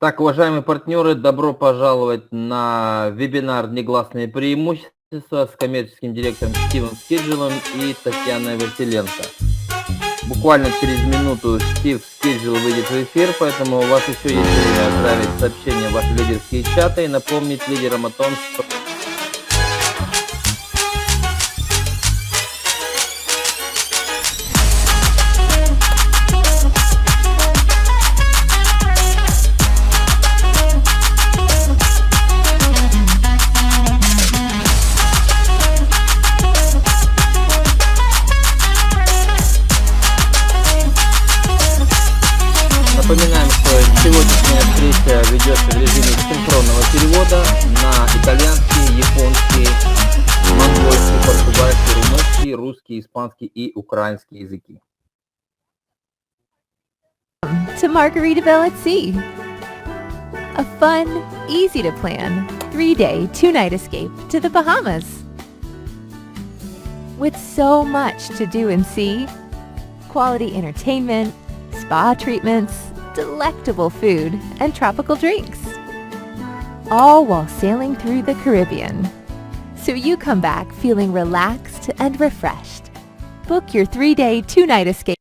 Так, уважаемые партнеры, добро пожаловать на вебинар «Негласные преимущества» с коммерческим директором Стивом Скиджелом и Татьяной Василенко. Буквально через минуту Стив Скиджел выйдет в эфир, поэтому у вас еще есть время отправить сообщение в ваши лидерские чаты и напомнить лидерам о том, что... Напоминаем, что сегодняшняя встреча ведется в режиме синхронного перевода на итальянский, японский, монгольский, португальский, румынский, русский, испанский и украинский языки. To Margaritaville at Sea. A fun, easy to plan, 3-day, 2-night escape to the Bahamas. With so much to do and see, quality entertainment, spa treatments, delectable food, and tropical drinks. All while sailing through the Caribbean. So you come back feeling relaxed and refreshed. Book your 3-day, 2-night escape.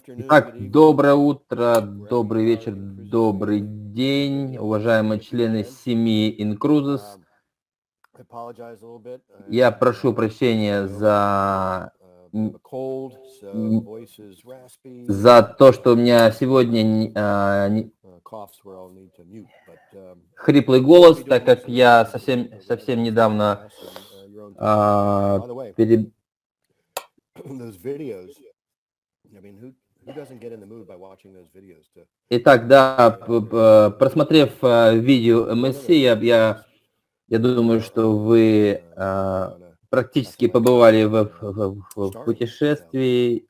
Итак, доброе утро, добрый вечер, добрый день, уважаемые члены семьи Incruises. Я прошу прощения за то, что у меня сегодня хриплый голос, так как я совсем недавно Итак, да, просмотрев видео MSC, я думаю, что вы практически побывали в путешествии.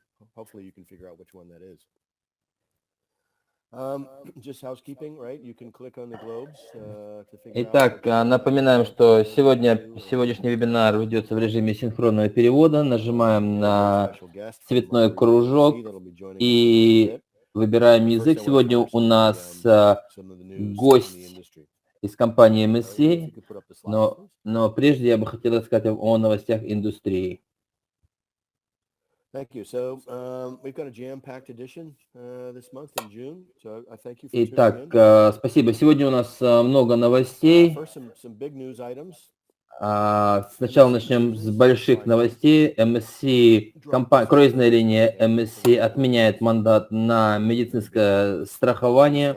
Итак, напоминаем, что сегодняшний вебинар ведется в режиме синхронного перевода. Нажимаем на цветной кружок и выбираем язык. Сегодня у нас гость из компании MSC, но прежде я бы хотел рассказать о новостях индустрии. Итак, спасибо. Сегодня у нас много новостей. Сначала начнем с больших новостей. Круизная линия MSC отменяет мандат на медицинское страхование.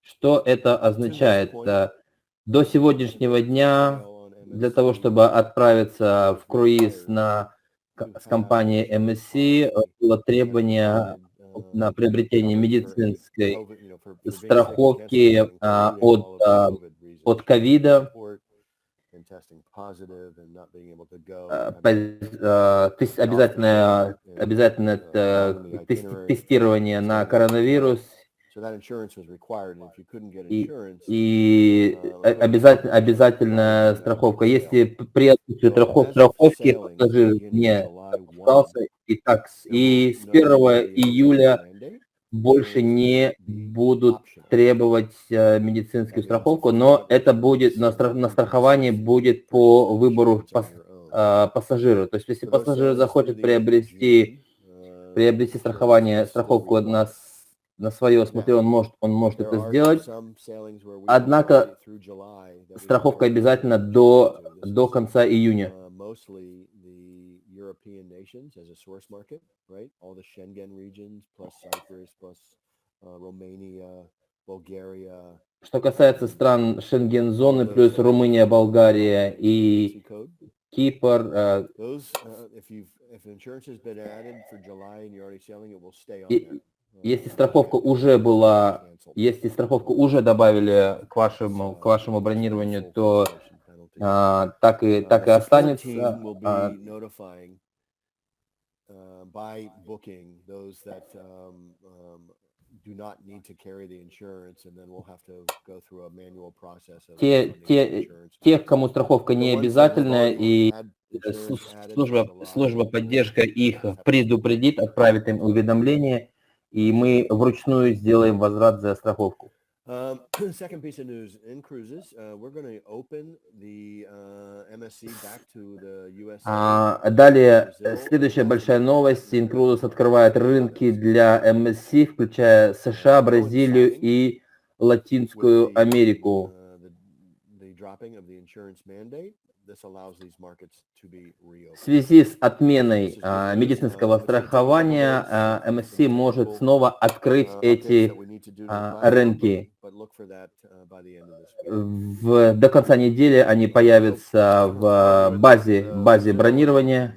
Что это означает? До сегодняшнего дня для того, чтобы отправиться в круиз с компанией MSC, было требование на приобретение медицинской страховки от ковида, обязательное тестирование на коронавирус и обязательная страховка. Если при отсутствии страховки пассажир не страховался, и с 1 июля больше не будут требовать медицинскую страховку, но это будет на страхование будет по выбору пассажира. То есть, если пассажир захочет приобрести страховку на свое усмотрение, он может это сделать. Однако страховка обязательно до конца июня. Что касается стран Шенген-зоны, плюс Румыния, Болгария и Кипр, если страховка уже добавили к вашему бронированию, то так и останется. By booking those that do not need to carry the insurance, and then we'll have to go through a manual process of funding insurance. Тех, кому страховка не обязательная, и служба поддержка их предупредит, отправит им уведомление, и мы вручную сделаем возврат за страховку. Second piece of news in cruises, we're going to open the MSC back to the USA. Далее, следующая большая новость. Incruises открывает рынки для MSC, включая США, Бразилию и Латинскую Америку. В связи с отменой медицинского страхования MSC может снова открыть эти рынки. До конца недели они появятся в базе бронирования.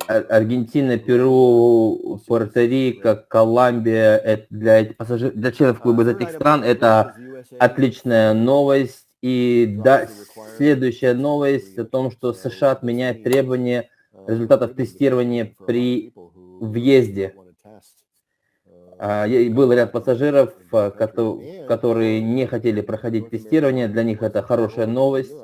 Аргентина, Перу, Пуэрто-Рико, Колумбия. Для членов клуба из этих стран это отличная новость. И следующая новость о том, что США отменяет требования результатов тестирования при въезде. Был ряд пассажиров, которые не хотели проходить тестирование. Для них это хорошая новость.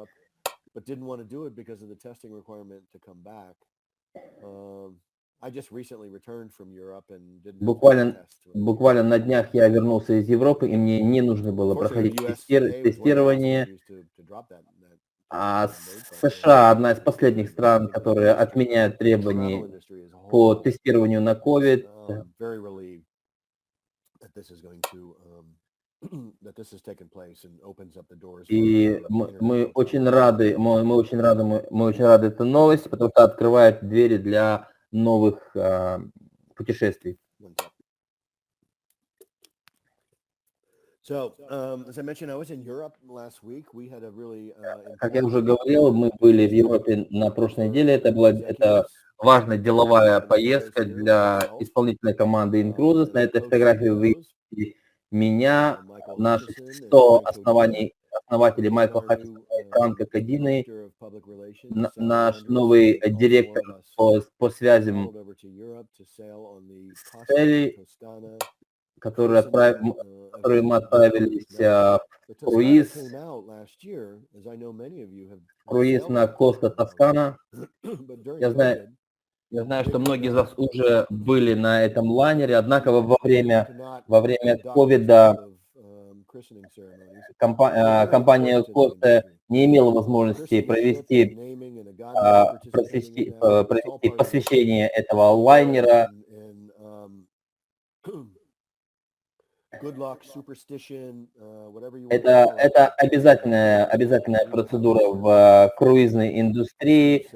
Буквально на днях я вернулся из Европы, и мне не нужно было проходить тестирование. А США одна из последних стран, которые отменяют требования по тестированию на COVID. И мы очень рады этой новости, потому что открывает двери для новых путешествий. Как я уже говорил, мы были в Европе на прошлой неделе. Это важная деловая поездка для исполнительной команды Incruises. На этой фотографии вы видите меня, наши 100 основателей Майкла Хатчинсона и Франка Кадины, наш новый директор по связям с Элли, которые мы отправились в круиз на Коста Тоскана. Я знаю, что многие из вас уже были на этом лайнере, однако во время ковида компания Коста не имела возможности провести посвящение этого лайнера. Это обязательная процедура в круизной индустрии.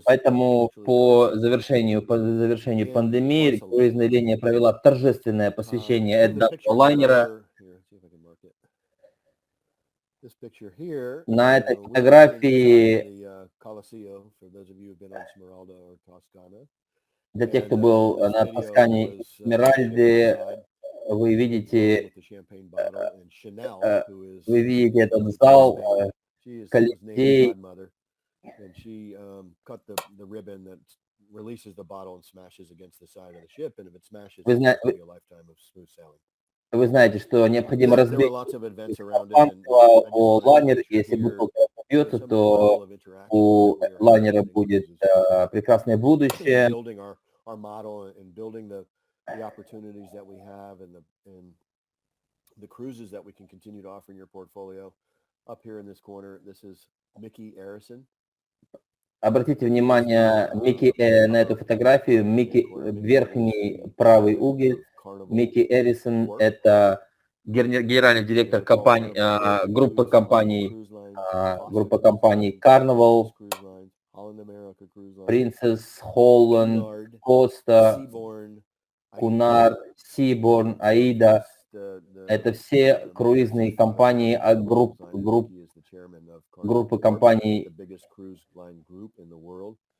Поэтому по завершению пандемии круизная линия провела торжественное посвящение этого лайнера. На этой фотографии, для тех, кто был на Тоскане и Смиральде, вы видите этот зал, Колизей. And she cut the ribbon that releases the bottle and smashes against the side of the ship, and if it smashes, it's going to be a lifetime of smooth sailing. Вы знаете, что необходимо разбить лайнер, если бутылка побьется, то у лайнера будет прекрасное будущее. Our model and building the opportunities that we have and the cruises that we can continue to offer in your portfolio. Up here in this corner, this is Mickey Arison. Обратите внимание на эту фотографию. Верхний правый угол. Микки Эрисон – это генеральный директор группы компаний Carnival, Princess, Holland, Costa, Cunard, Seabourn, Aida. Это все круизные компании от группы компаний.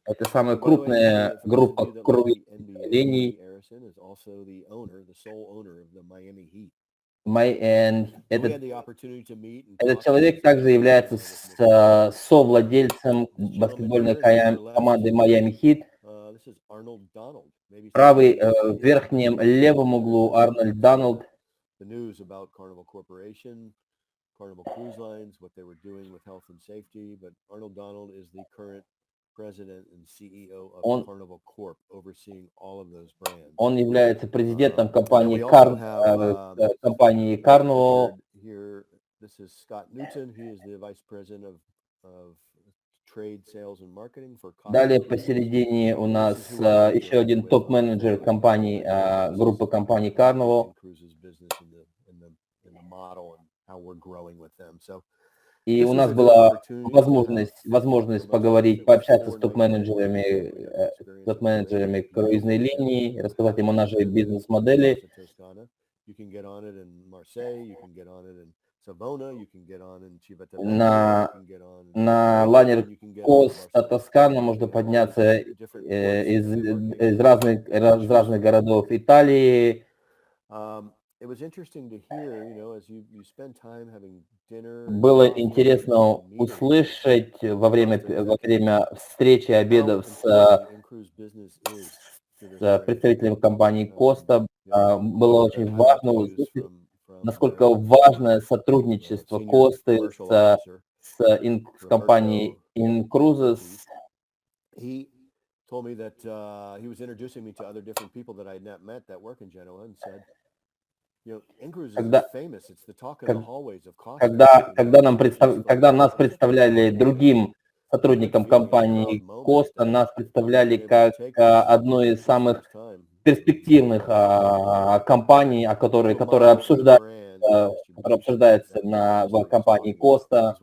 Это самая крупная группа круизных линий. Этот человек также является совладельцем баскетбольной команды Miami Heat. Правый в верхнем левом углу Арнольд Доналд. Carnival Cruise Lines, what they were doing with health and safety, but Arnold Donald is the current president and CEO of Carnival Corp, overseeing all of those brands. Он является президентом компании Carnival. Here, this is Scott Newton. He is the vice president of trade, sales and marketing for Carnival. Далее посередине у нас еще один топ-менеджер компании, группы компаний Carnival. И у нас была возможность поговорить, пообщаться с топ-менеджерами круизной линии, рассказать им о нашей бизнес-модели. На лайнер Коста Тоскана можно подняться из разных городов Италии. Было интересно услышать во время встречи, обедов с представителями компании Коста. Было очень важно услышать, насколько важно сотрудничество Косты с компанией Incruises. Told me that he was introducing me to other different people that I had not met that work in Genoa, and said, you know, Incruises is famous. It's the talk in the hallways of Costa. Когда нас представляли другим сотрудникам компании Коста, нас представляли как одной из самых перспективных компаний, которая обсуждается в компании Коста.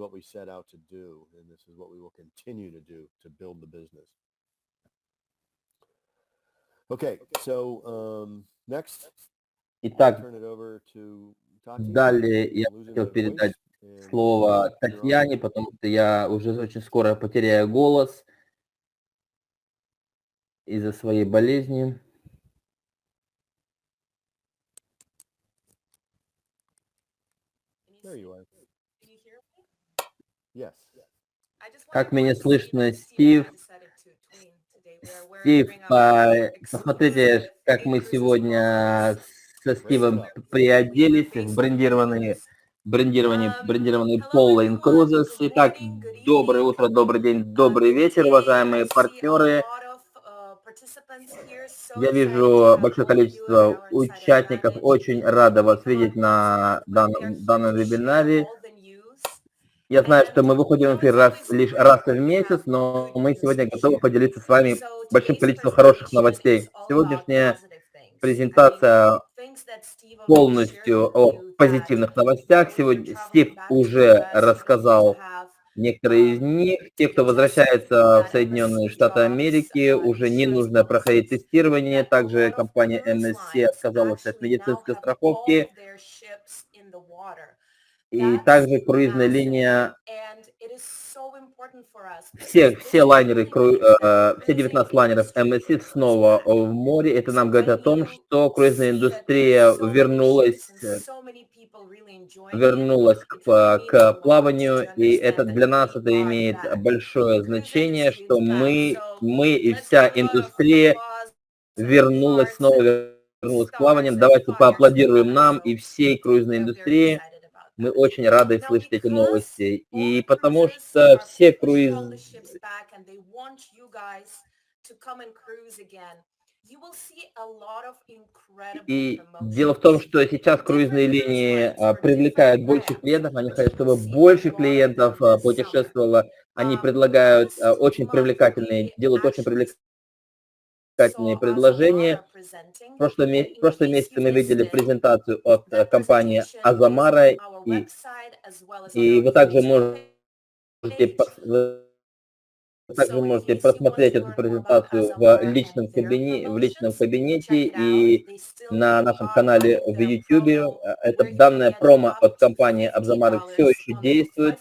Okay, so next. Итак, далее я хотел передать слово Татьяне, потому что я уже очень скоро потеряю голос из-за своей болезни. Как меня слышно, Стив? Стив, посмотрите, как мы сегодня со Стивом приоделись в брендированные Polo Incruises. Итак, доброе утро, добрый день, добрый вечер, уважаемые партнеры. Я вижу большое количество участников. Очень рада вас видеть на данном вебинаре. Я знаю, что мы выходим в эфир лишь раз в месяц, но мы сегодня готовы поделиться с вами большим количеством хороших новостей. Сегодняшняя презентация полностью о позитивных новостях. Сегодня Стив уже рассказал некоторые из них. Те, кто возвращается в Соединенные Штаты Америки, уже не нужно проходить тестирование. Также компания MSC отказалась от медицинской страховки. И также круизная линия, все лайнеры, все 19 лайнеров MSC снова в море. Это нам говорит о том, что круизная индустрия вернулась к плаванию, и это для нас это имеет большое значение, что мы и вся индустрия вернулась к плаванию. Давайте поаплодируем нам и всей круизной индустрии. Мы очень рады слышать эти новости. И потому что все круизы... И дело в том, что сейчас круизные линии привлекают больше клиентов, они хотят, чтобы больше клиентов путешествовало. Они предлагают делают очень привлекательные предложения. В прошлом месяце мы видели презентацию от компании Азамара, и вы также можете просмотреть эту презентацию в личном кабинете и на нашем канале в YouTube. Это данная промо от компании Азамара все еще действует.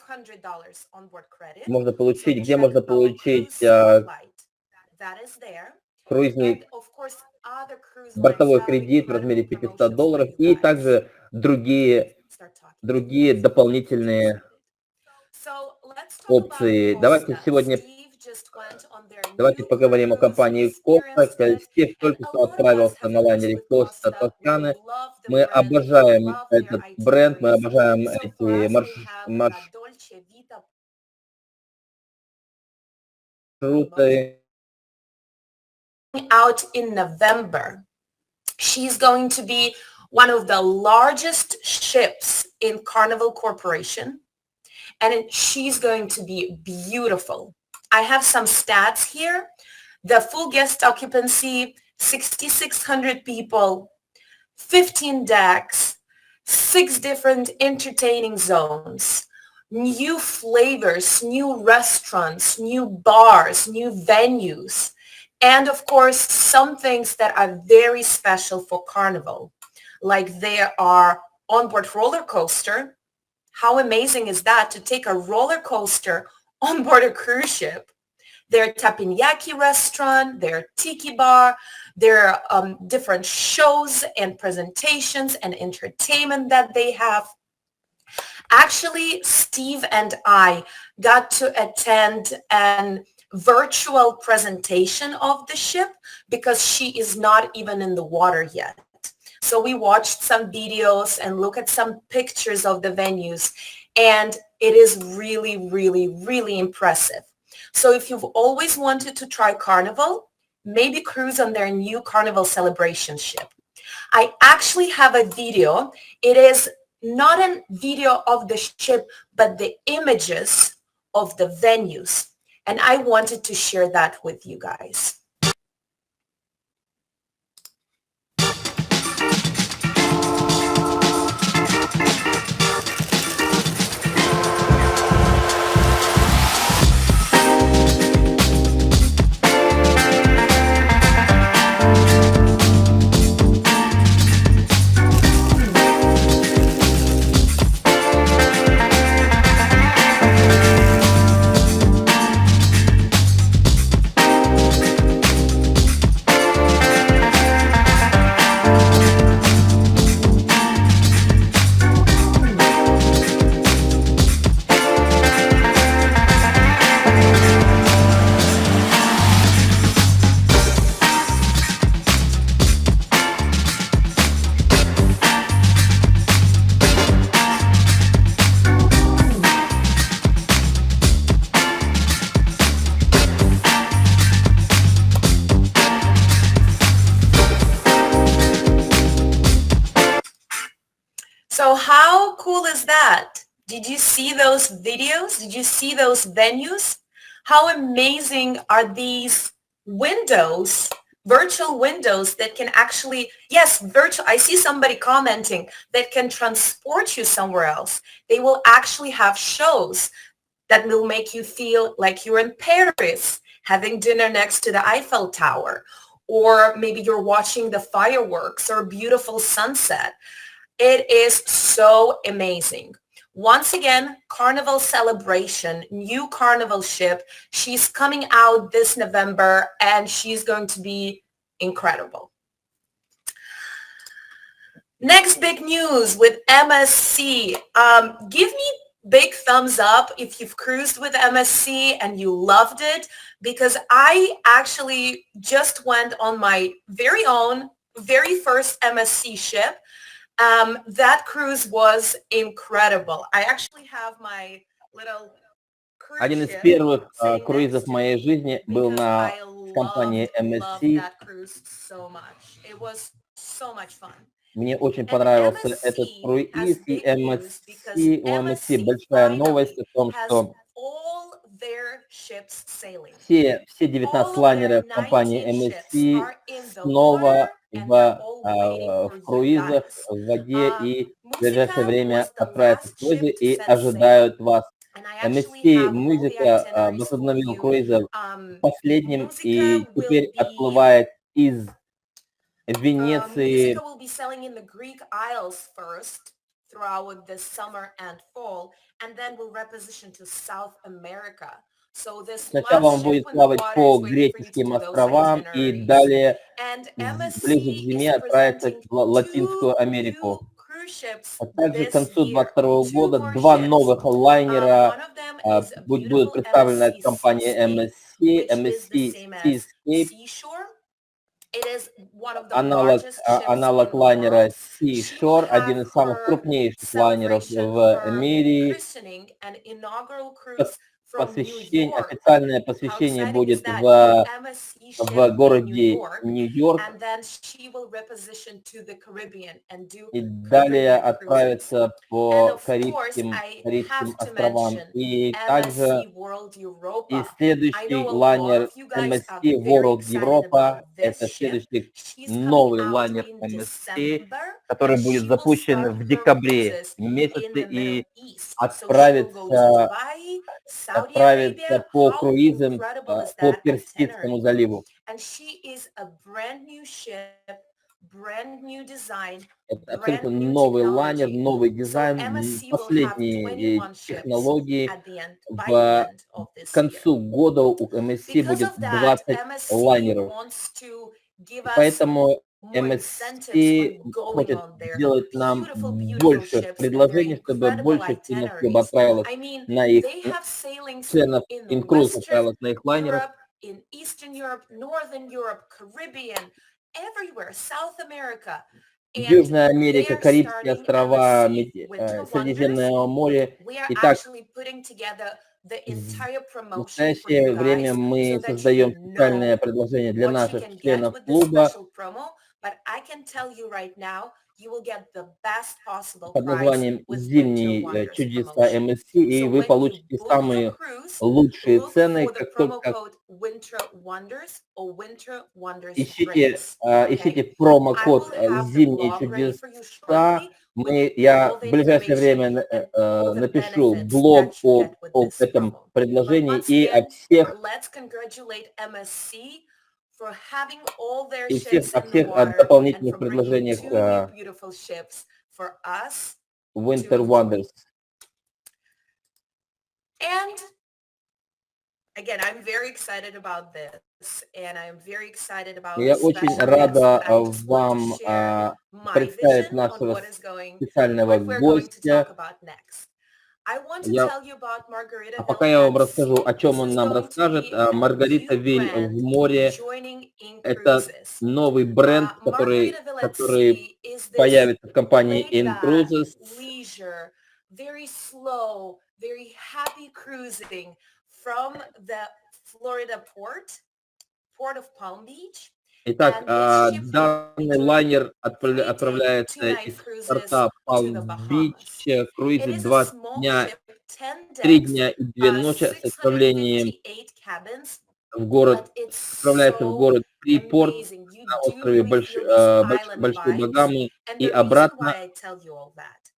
Где можно получить круизный бортовой кредит в размере $500 и также другие дополнительные опции. Давайте поговорим о компании Costa. Стив только что отправился на лайнере Costa Тосканы. Мы обожаем этот бренд, мы обожаем эти маршруты. Out in November. She's going to be one of the largest ships in Carnival Corporation, and she's going to be beautiful. I have some stats here. The full guest occupancy, 6,600 people, 15 decks, 6 different entertaining zones, new flavors, new restaurants, new bars, new venues, and of course, some things that are very special for Carnival, like there are onboard roller coaster. How amazing is that to take a roller coaster on board a cruise ship? Their teppanyaki restaurant, their tiki bar, their different shows and presentations and entertainment that they have. Actually, Steve and I got to attend an virtual presentation of the ship because she is not even in the water yet. So we watched some videos and look at some pictures of the venues, and it is really, really, really impressive. So if you've always wanted to try Carnival, maybe cruise on their new Carnival celebration ship. I actually have a video. It is not a video of the ship, but the images of the venues. And I wanted to share that with you guys. So how cool is that? Did you see those videos? Did you see those venues? How amazing are these windows, virtual windows that can actually, yes, virtual. I see somebody commenting that can transport you somewhere else. They will actually have shows that will make you feel like you're in Paris, having dinner next to the Eiffel Tower, or maybe you're watching the fireworks or a beautiful sunset. It is so amazing. Once again, Carnival Celebration, new Carnival ship. She's coming out this November and she's going to be incredible. Next big news with MSC. Give me big thumbs up if you've cruised with MSC and you loved it, because I actually just went on my very own, very first MSC ship. That cruise was incredible. I actually have my little cruise Один из ship первых sitting круизов next в to моей me жизни был because на I компании loved MSC. that cruise so much. It was so much fun. Мне очень And понравился этот MSC круиз, has и big news because у MSC MSC большая новость finally о том, has что all their ships sailing. все 19 All of their лайнеров компании 19 ships MSC are in the снова water and they're all waiting в for you круизах, guys. в воде и в ближайшее Musica время was the отправятся в last круизы ship to и set sail. ожидают вас. And I actually MSC have all the Музыка itineraries for возобновил you. круизы последним и Musica will теперь be отплывает из Венеции. Musica will be selling in the Greek Isles first throughout the summer and fall, and then will reposition to South America. So this Сначала last он ship будет when the плавать water по is waiting for you to греческим do those островам и itineraries. далее And ближе к MSC зиме is отправиться presenting в Латинскую 2 Америку. new cruise ships А также к this концу year. 2022 2 года more два ships. новых лайнера One of them а, is a будут beautiful представлены от MSC компании Seascape, MSC, which is the MSC same as Seascape, Seashore. It is one of the аналог, largest ships аналог in the лайнера world. She will Seashore, have один из самых her крупнейших лайнеров celebration, в her мире. christening and inaugural cruise from New Посвящение, York. официальное How посвящение exciting is будет that? New в MSC в ship in New городе York. Нью-Йорк, And then she will reposition to the Caribbean and do и далее Caribbean cruises. отправиться And по of course, I Карибским have to островам. mention И также MSC World и Europa. I know следующий a lot лайнер of you guys are MSC very World excited Europa, about this это ship. следующий She's coming новый out лайнер in MSC, December, который and будет she will запущен start в her декабре cruises in месяце the Middle и East. So she will go to отправится, Dubai, Saudi отправится Arabia. по How круизам incredible is по that Персидскому itinerary? заливу. And she is a brand new ship, brand new design, Это brand абсолютно new новый лайнер, technology. новый So дизайн, MSC will have последние 21 ships технологии. at the end, by the К end of this year. концу года у MSC Because будет of that, 20 MSC лайнеров. wants to give И us поэтому more incentives MSC on going хочет on their сделать нам beautiful, beautiful больше ships and their предложений, чтобы incredible больше ценностей itineraries. отправилось I mean, на их they have sailings членов, in инкруз Western отправилось на их лайнерах. Europe, in Eastern Europe, Northern Europe, Caribbean, everywhere, South America. And Южная they Америка, are Карибские starting острова, MSC Winter Wonders. Средиземное море. We are Итак, actually putting together the в entire в promotion for you настоящее время guys мы so that создаем you специальное know предложение для what you наших can get членов with this клуба special promo. But I can tell you right now, you will get the best possible под price названием with Winter «Зимние Wonders чудеса promotion. МСC», и So вы when you получите book your самые cruise, лучшие look цены, for the как promo только code Winter Wonders or Winter Wonders ищите, drinks. Okay? ищите I промокод will have the «Зимние blog ready for you чудеса». shortly with Я all в the ближайшее information время and all the напишу benefits блог that you get with об this этом promo. But предложении once и о again, всех let's congratulate MSC for having all their о ships in the всех water and дополнительных for bringing предложениях 2 new beautiful ships for us to Winter enjoy. Wonders. And again, I'm very excited about this, and I'm very excited about Я the очень special guest. рада I just want вам to share my представить vision on нашего what is going, специального what we're going to гостя. talk about next. I want to Я, tell you about Margaritaville пока я вам at расскажу, Sea. о чем This он is нам going to расскажет, be a Маргаритавиль new в brand море joining in – это cruises. новый бренд, Margaritaville at который Sea is this появится в компании laid In back, Cruises. leisure, very slow, very happy cruising from the Florida port of Palm Beach. Итак, And this ship will данный feature лайнер 3-day, отправляется 2-night из cruises порта to the Палм-Бич, Bahamas. круиз It is a 20 small дня, ship, 10 3 decks, дня и 2 ночи с отправлением 658 cabins, в город, but it's отправляется в so город Фрипорт amazing. You на do острове really feel these island Большие vibes. Багамы And и the reason обратно. why I tell you all that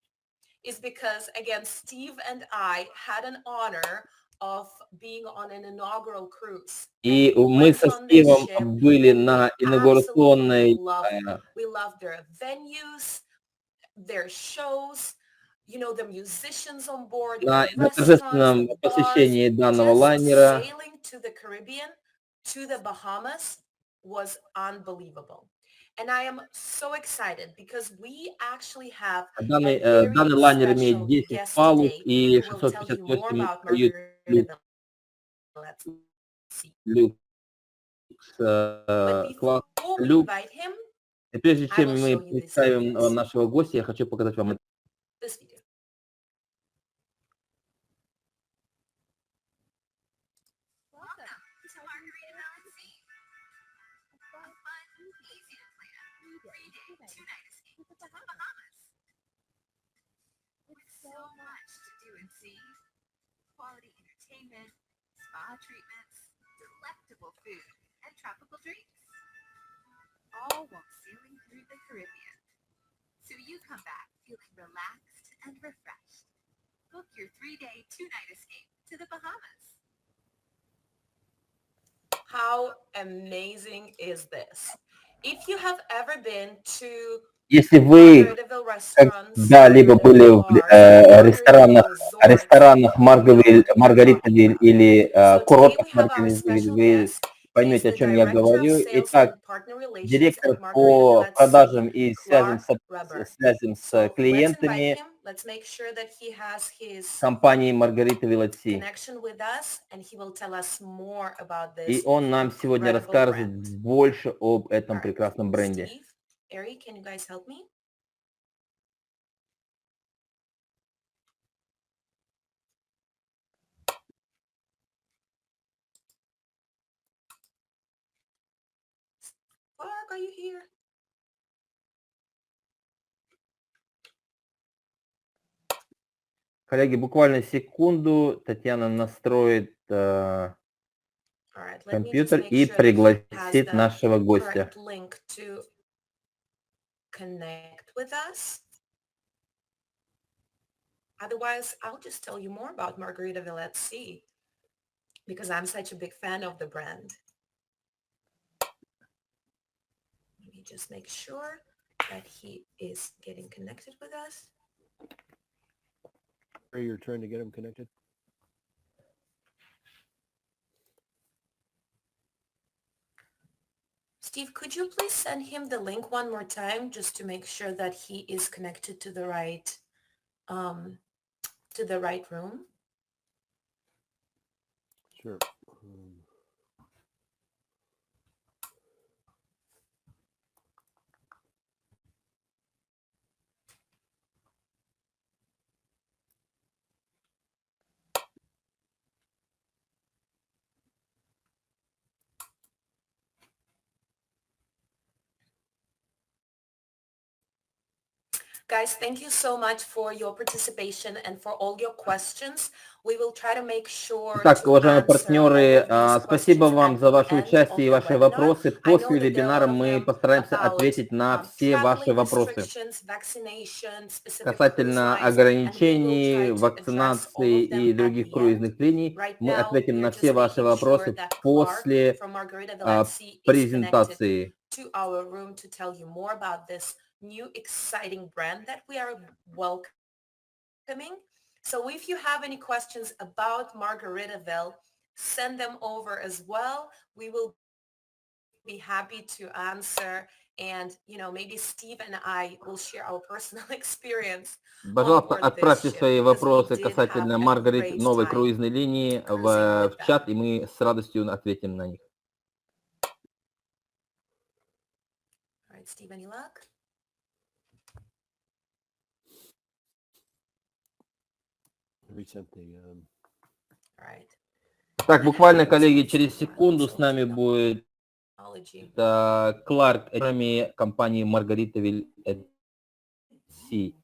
is because, again, Steve and I had an honor of being on an inaugural cruise. И And we мы со went on this Стивом ship были and на we absolutely инаугурационной loved it. We loved their venues, their shows, you know, the musicians on board, на the restaurants, торжественном the bars, посещении данного just лайнера. sailing to the Caribbean, to the Bahamas was unbelievable. And I am so excited because we actually have a Данный very лайнер имеет special 10 guest палуб today и who will tell you more 658 about кают Margaritaville at Sea. люкс, But класс before we люкс. invite him, И прежде I чем will мы show you this представим video. нашего гостя, я хочу показать вам This video. Welcome to Margaritaville at Sea. A fun, easy to plan, 3-day, 2-night escape to the Bahamas. With so much to do and see, quality entertainment, spa treatments, delectable food, and tropical drinks. All while sailing through the Caribbean. So you come back feeling relaxed and refreshed. Book your 3-day, 2-night escape to the Bahamas. How amazing is this? If you have ever been to Если вы Margaritaville restaurants, когда-либо были в Margaritaville bars, ресторанах, Margaritaville ресторанах resorts, Маргаритавиль или so today курортах we have our Маргаритавиль, special вы guest. He's поймете, о the чем я Director of говорю. Sales Итак, and Partner Relations директор at Margaritaville по at Sea, продажам и Clark Weber. связям с So let's invite клиентами him. Let's make sure that he has his компании Маргаритавиль at Sea. connection with us, and he will tell us more about И this он нам сегодня incredible расскажет brand. больше об All этом right, прекрасном бренде. Steve, Ari, can you guys help me? Clark, are you here? Коллеги, буквально секунду. Татьяна настроит All right, let me just компьютер make и sure that he has пригласит the нашего гостя. correct link to connect with us. Otherwise, I'll just tell you more about Margaritaville at Sea because I'm such a big fan of the brand. Let me just make sure that he is getting connected with us. You're trying to get him connected? Steve, could you please send him the link one more time just to make sure that he is connected to the right room? Sure. Guys, thank you so much for your participation and for all your questions. We will try to make sure Итак, to уважаемые answer all партнеры, of these спасибо questions вам at за the ваше end участие of и the ваши webinar. вопросы. I know После that there are a вебинара lot of мы them постараемся about ответить на все ваши traveling вопросы restrictions, vaccination, specific cruise касательно lines, and we will try ограничений, to address all вакцинации of them и at других the end. круизных линий. Right Мы now, ответим we на are все just ваши making sure вопросы that Clark после from Margaritaville at Sea is connected презентации. to our room to tell you more about this new exciting brand that we are welcoming. So if you have any questions about Margaritaville, send them over as well. We will be happy to answer, and maybe Steve and I will share our personal experience on Пожалуйста, board this отправьте ship свои because we вопросы did have касательно a Маргарит great новой time круизной линии cruising with в them. чат, и мы с радостью ответим на них. All right, Steve, any luck? Resent the All right. Так, буквально, коллеги, через секунду с нами будет Technology. Кларк, компании Маргаритавиль at Sea.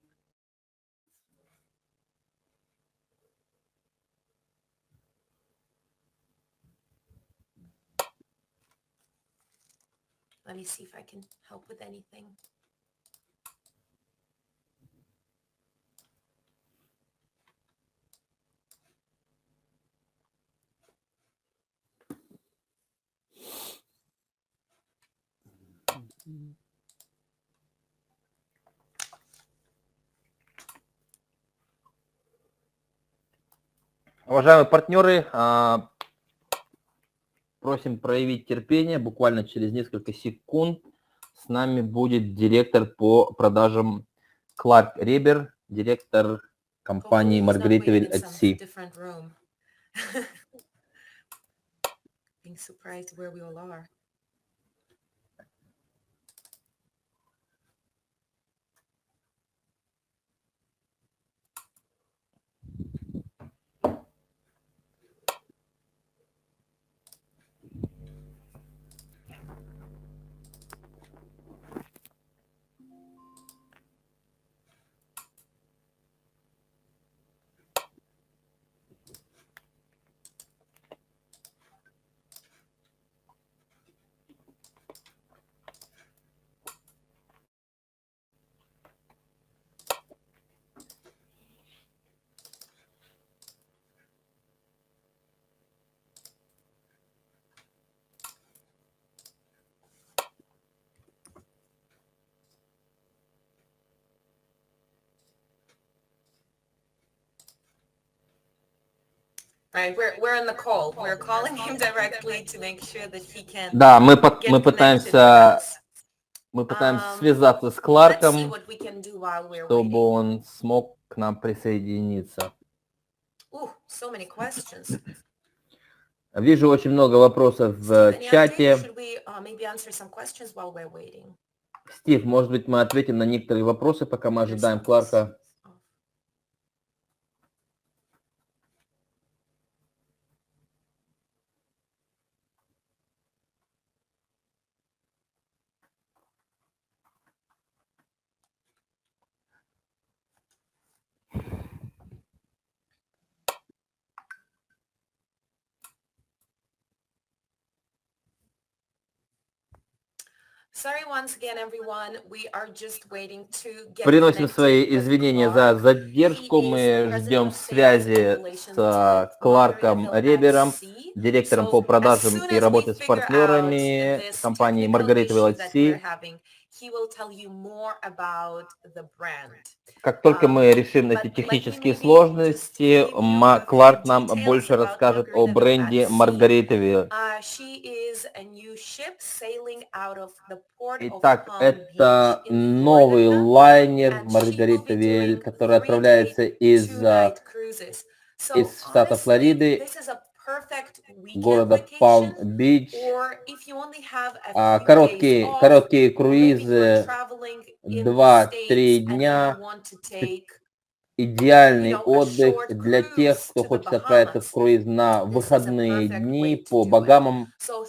Let me see if I can help with anything. Уважаемые партнеры, просим проявить терпение. Буквально через несколько секунд с нами будет директор по продажам Кларк Ребер, директор компании Hopefully he's not waiting Margaritaville in at some Sea. different room. Being surprised where we all are. Right, we're on the call. We're calling him directly to make sure that he can Да, мы get connected with пытаемся us. связаться с Let's see Кларком, what we can do while we're чтобы waiting. он смог к нам присоединиться. Ooh, so many questions. Вижу очень много вопросов в Steve, any update, or чате. should we maybe answer some questions while we're waiting? Стив, может быть, мы ответим на некоторые вопросы, пока мы ожидаем Кларка. Sorry once again, everyone. We are just waiting to get Приносим connected свои with извинения Clark. за задержку. He Мы is ждем president of связи sales and с relations with Кларком Margaritaville Ребером, FC. директором So по as продажам soon и as we работе с figure out партнерами this компании technical Margaritaville issue that we're FC. having, he will tell you more about the brand. Как только мы решим эти технические сложности, Кларк нам больше расскажет о бренде Маргаритавилл. Итак, это новый лайнер Маргаритавилл, который отправляется из штата Флориды, города Палм-Бич. Короткие круизы 2-3 дня. Идеальный отдых для тех, кто хочет отправиться в круиз на выходные дни по Багамам. То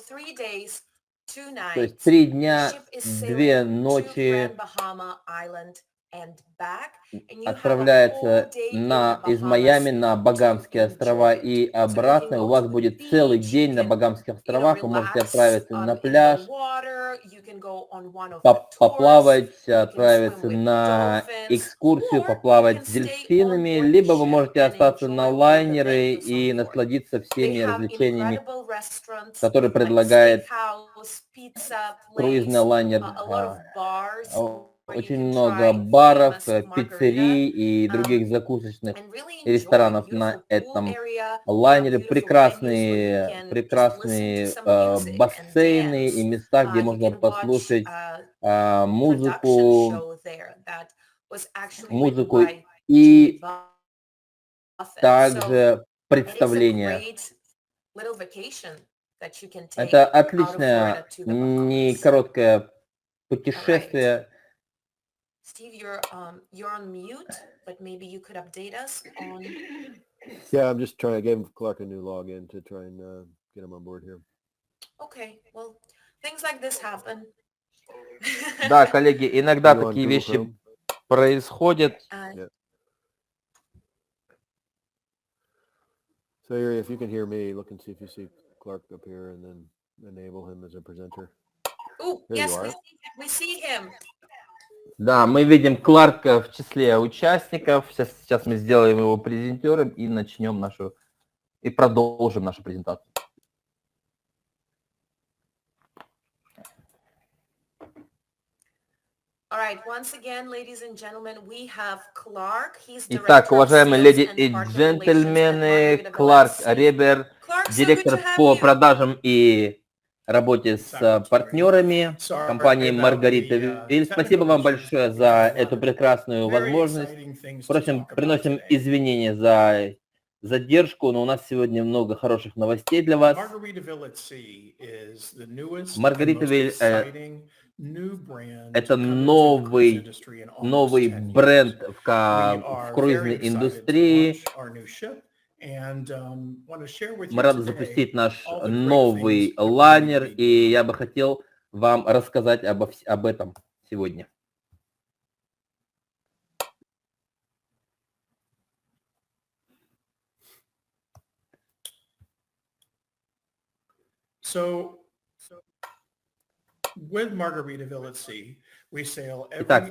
есть 3 дня, 2 ночи отправляется из Майами на Багамские острова и обратно. У вас будет целый день на Багамских островах. Вы можете отправиться на пляж, поплавать, отправиться на экскурсию, поплавать с дельфинами, либо вы можете остаться на лайнере и насладиться всеми развлечениями, которые предлагает круизный лайнер. Очень много баров, пиццерий и других закусочных ресторанов на этом лайнере. Прекрасные бассейны и места, где можно послушать музыку и также представления. Это отличное, не короткое путешествие. Steve, you're on mute, but maybe you could update us on... Yeah, I'm just trying. I gave Clark a new login to try and get him on board here. Okay, well, things like this happen. Да, коллеги, иногда такие вещи происходят. So, Yuri, if you can hear me, look and see if you see Clark up here, and then enable him as a presenter. Oh, yes, we see him. Да, мы видим Кларка в числе участников. Сейчас мы сделаем его презентером и продолжим нашу презентацию. Итак, уважаемые леди и джентльмены, Кларк Ребер, директор по продажам и работе с партнерами компании Маргаритавилл. Спасибо вам большое за эту прекрасную возможность. Приносим извинения за задержку, но у нас сегодня много хороших новостей для вас. Маргаритавилл это новый бренд в круизной индустрии. Мы рады запустить наш новый лайнер, и я бы хотел вам рассказать об этом сегодня. Итак,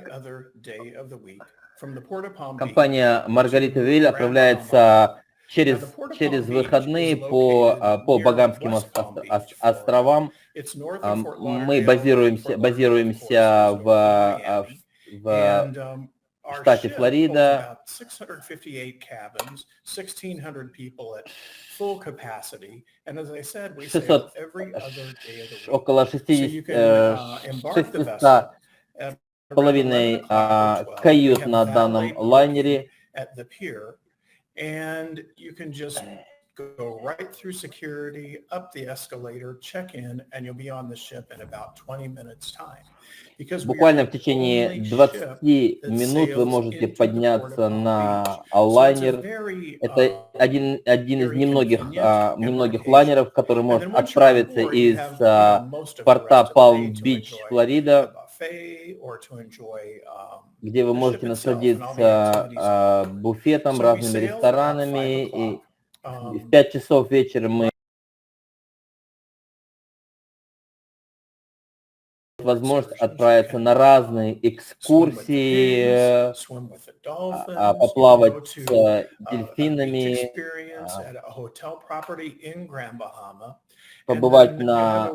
компания Маргаритавилл отправляется через выходные по Багамским островам. Мы базируемся в штате Флорида. 658 cabins, 1,600 people at full capacity, and as I said, we 600, sail every other day of the week. около So you 60, can embark the 600 vessel at с around 11 половиной o'clock or 12. We кают have на valet данном parking лайнере. at the pier, and you can just go right through security, up the escalator, check in, and you'll be on the ship in about 20 minutes time. Because we are Буквально в the течение only 20 ship that минут вы sails можете into the port of подняться Palm Beach. на So it's a лайнер. very, Это один из very немногих convenient немногих embarkation. лайнеров, который And может then once you're on отправиться board, you из have, most of the порта rest of the day to Палм-Бич, enjoy the Флорида, buffet or to enjoy где вы the ship можете itself and all the насладиться activities on board. буфетом, So we разными sail about 5 ресторанами. И o'clock. в 5 часов вечера мы возможность отправиться на разные экскурсии, поплавать с дельфинами, побывать на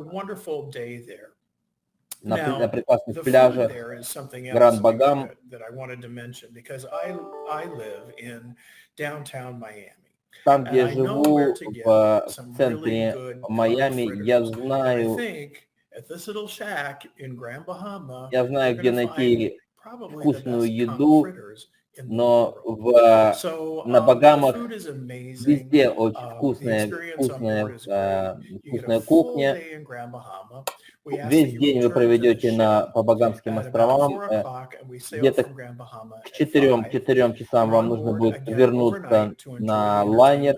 прекрасных пляжах Гранд-Багам. Там, где я живу, в центре Майами, я знаю, где найти вкусную еду, но на Багамах везде очень вкусная кухня. Весь день вы проведете по Багамским островам. Где-то к 4 часам вам нужно будет вернуться на лайнер,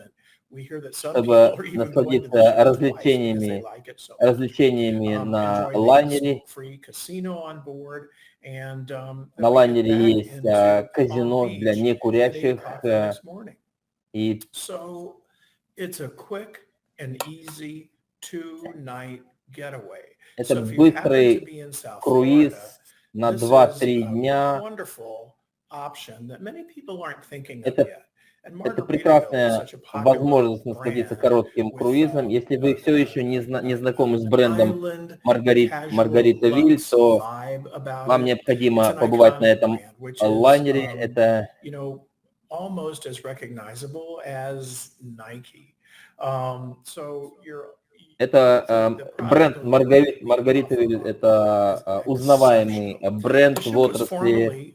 чтобы насладиться развлечениями на лайнере. На лайнере есть казино для некурящих. И это быстрый круиз на 2-3 дня. Это прекрасная возможность насладиться коротким круизом. Если вы все еще не знакомы с брендом Маргарита Виль, то вам необходимо побывать на этом лайнере. Это бренд Маргарита Виль, это узнаваемый бренд в отрасли.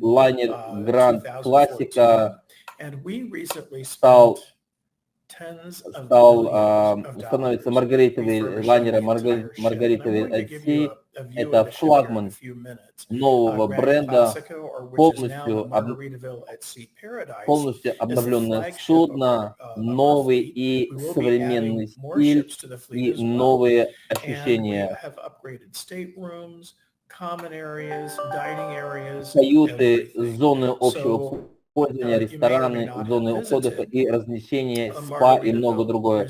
Лайнер Гранд Классика становится лайнером Маргарита Виль at Sea. Это флагман нового бренда, полностью обновленное судно, новый и современный стиль и новые ощущения. Каюты, зоны общего пользования, рестораны, зоны отдыха и размещения, спа и много другое.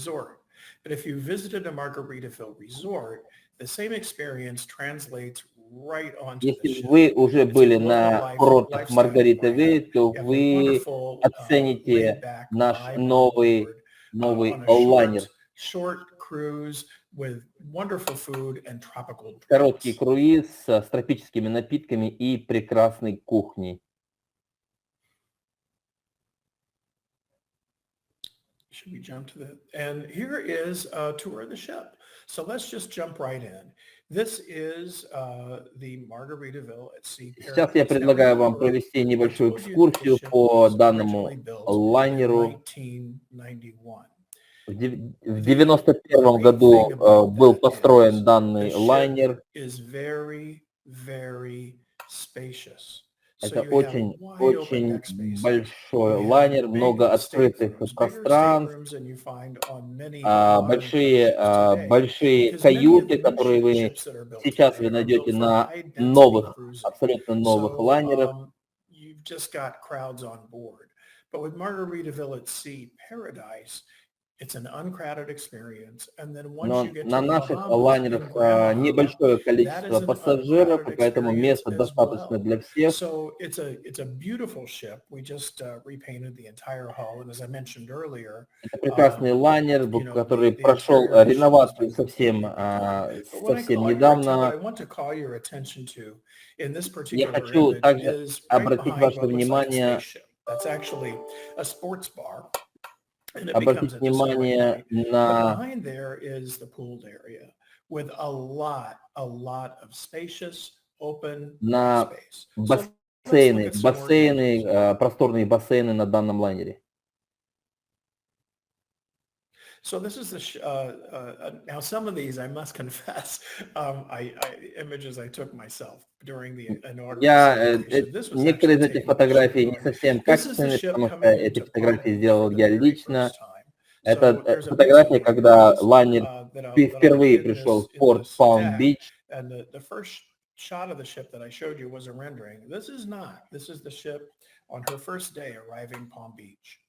Если вы уже были на курортах Маргарита Виль, то вы оцените наш новый лайнер. Короткий круиз с тропическими напитками и прекрасной кухней. Should we jump to that? And here is a tour of the ship. So let's just jump right in. This is the Margaritaville at Sea. Сейчас я предлагаю вам провести небольшую экскурсию по данному лайнеру. В 1991 году был построен данный лайнер. Это очень большой лайнер, много открытых пространств, большие каюты, которые вы сейчас найдете на абсолютно новых лайнерах. It's an uncrowded experience. And then once Но you get на to the наших Bahamas, лайнерах in Grand Bahama, небольшое that количество is an пассажиров, uncrowded и поэтому experience места as достаточно well. для всех. So it's a beautiful ship. We just repainted the entire hull, and as I mentioned earlier, Это прекрасный лайнер, you know, который the прошел interior of the ship has реновацию been completely redone. But what I недавно. want to call your attention to in this Я particular хочу image также is right обратить behind ваше what looks like a внимание, spaceship. That's actually a sports bar, and it обратить becomes a display внимание night. But на behind there is the pooled area with a lot of spacious open на space. So let's look at some more images. просторные бассейны на данном лайнере. So this is the now some of these I must confess images I took myself during the inaugural celebration. This was Некоторые из actually этих taken by фотографий не shipyard. совсем This is the качественные, ship потому что coming эти into фотографии Palm Beach сделал for the я very лично. first time. Это So there's a фотография, message когда that лайнер I'll впервые put пришел в in порт this Палм deck. Бич. And the first shot of the ship that I showed you was a rendering. This is not. This is the ship on her first day arriving Palm Beach.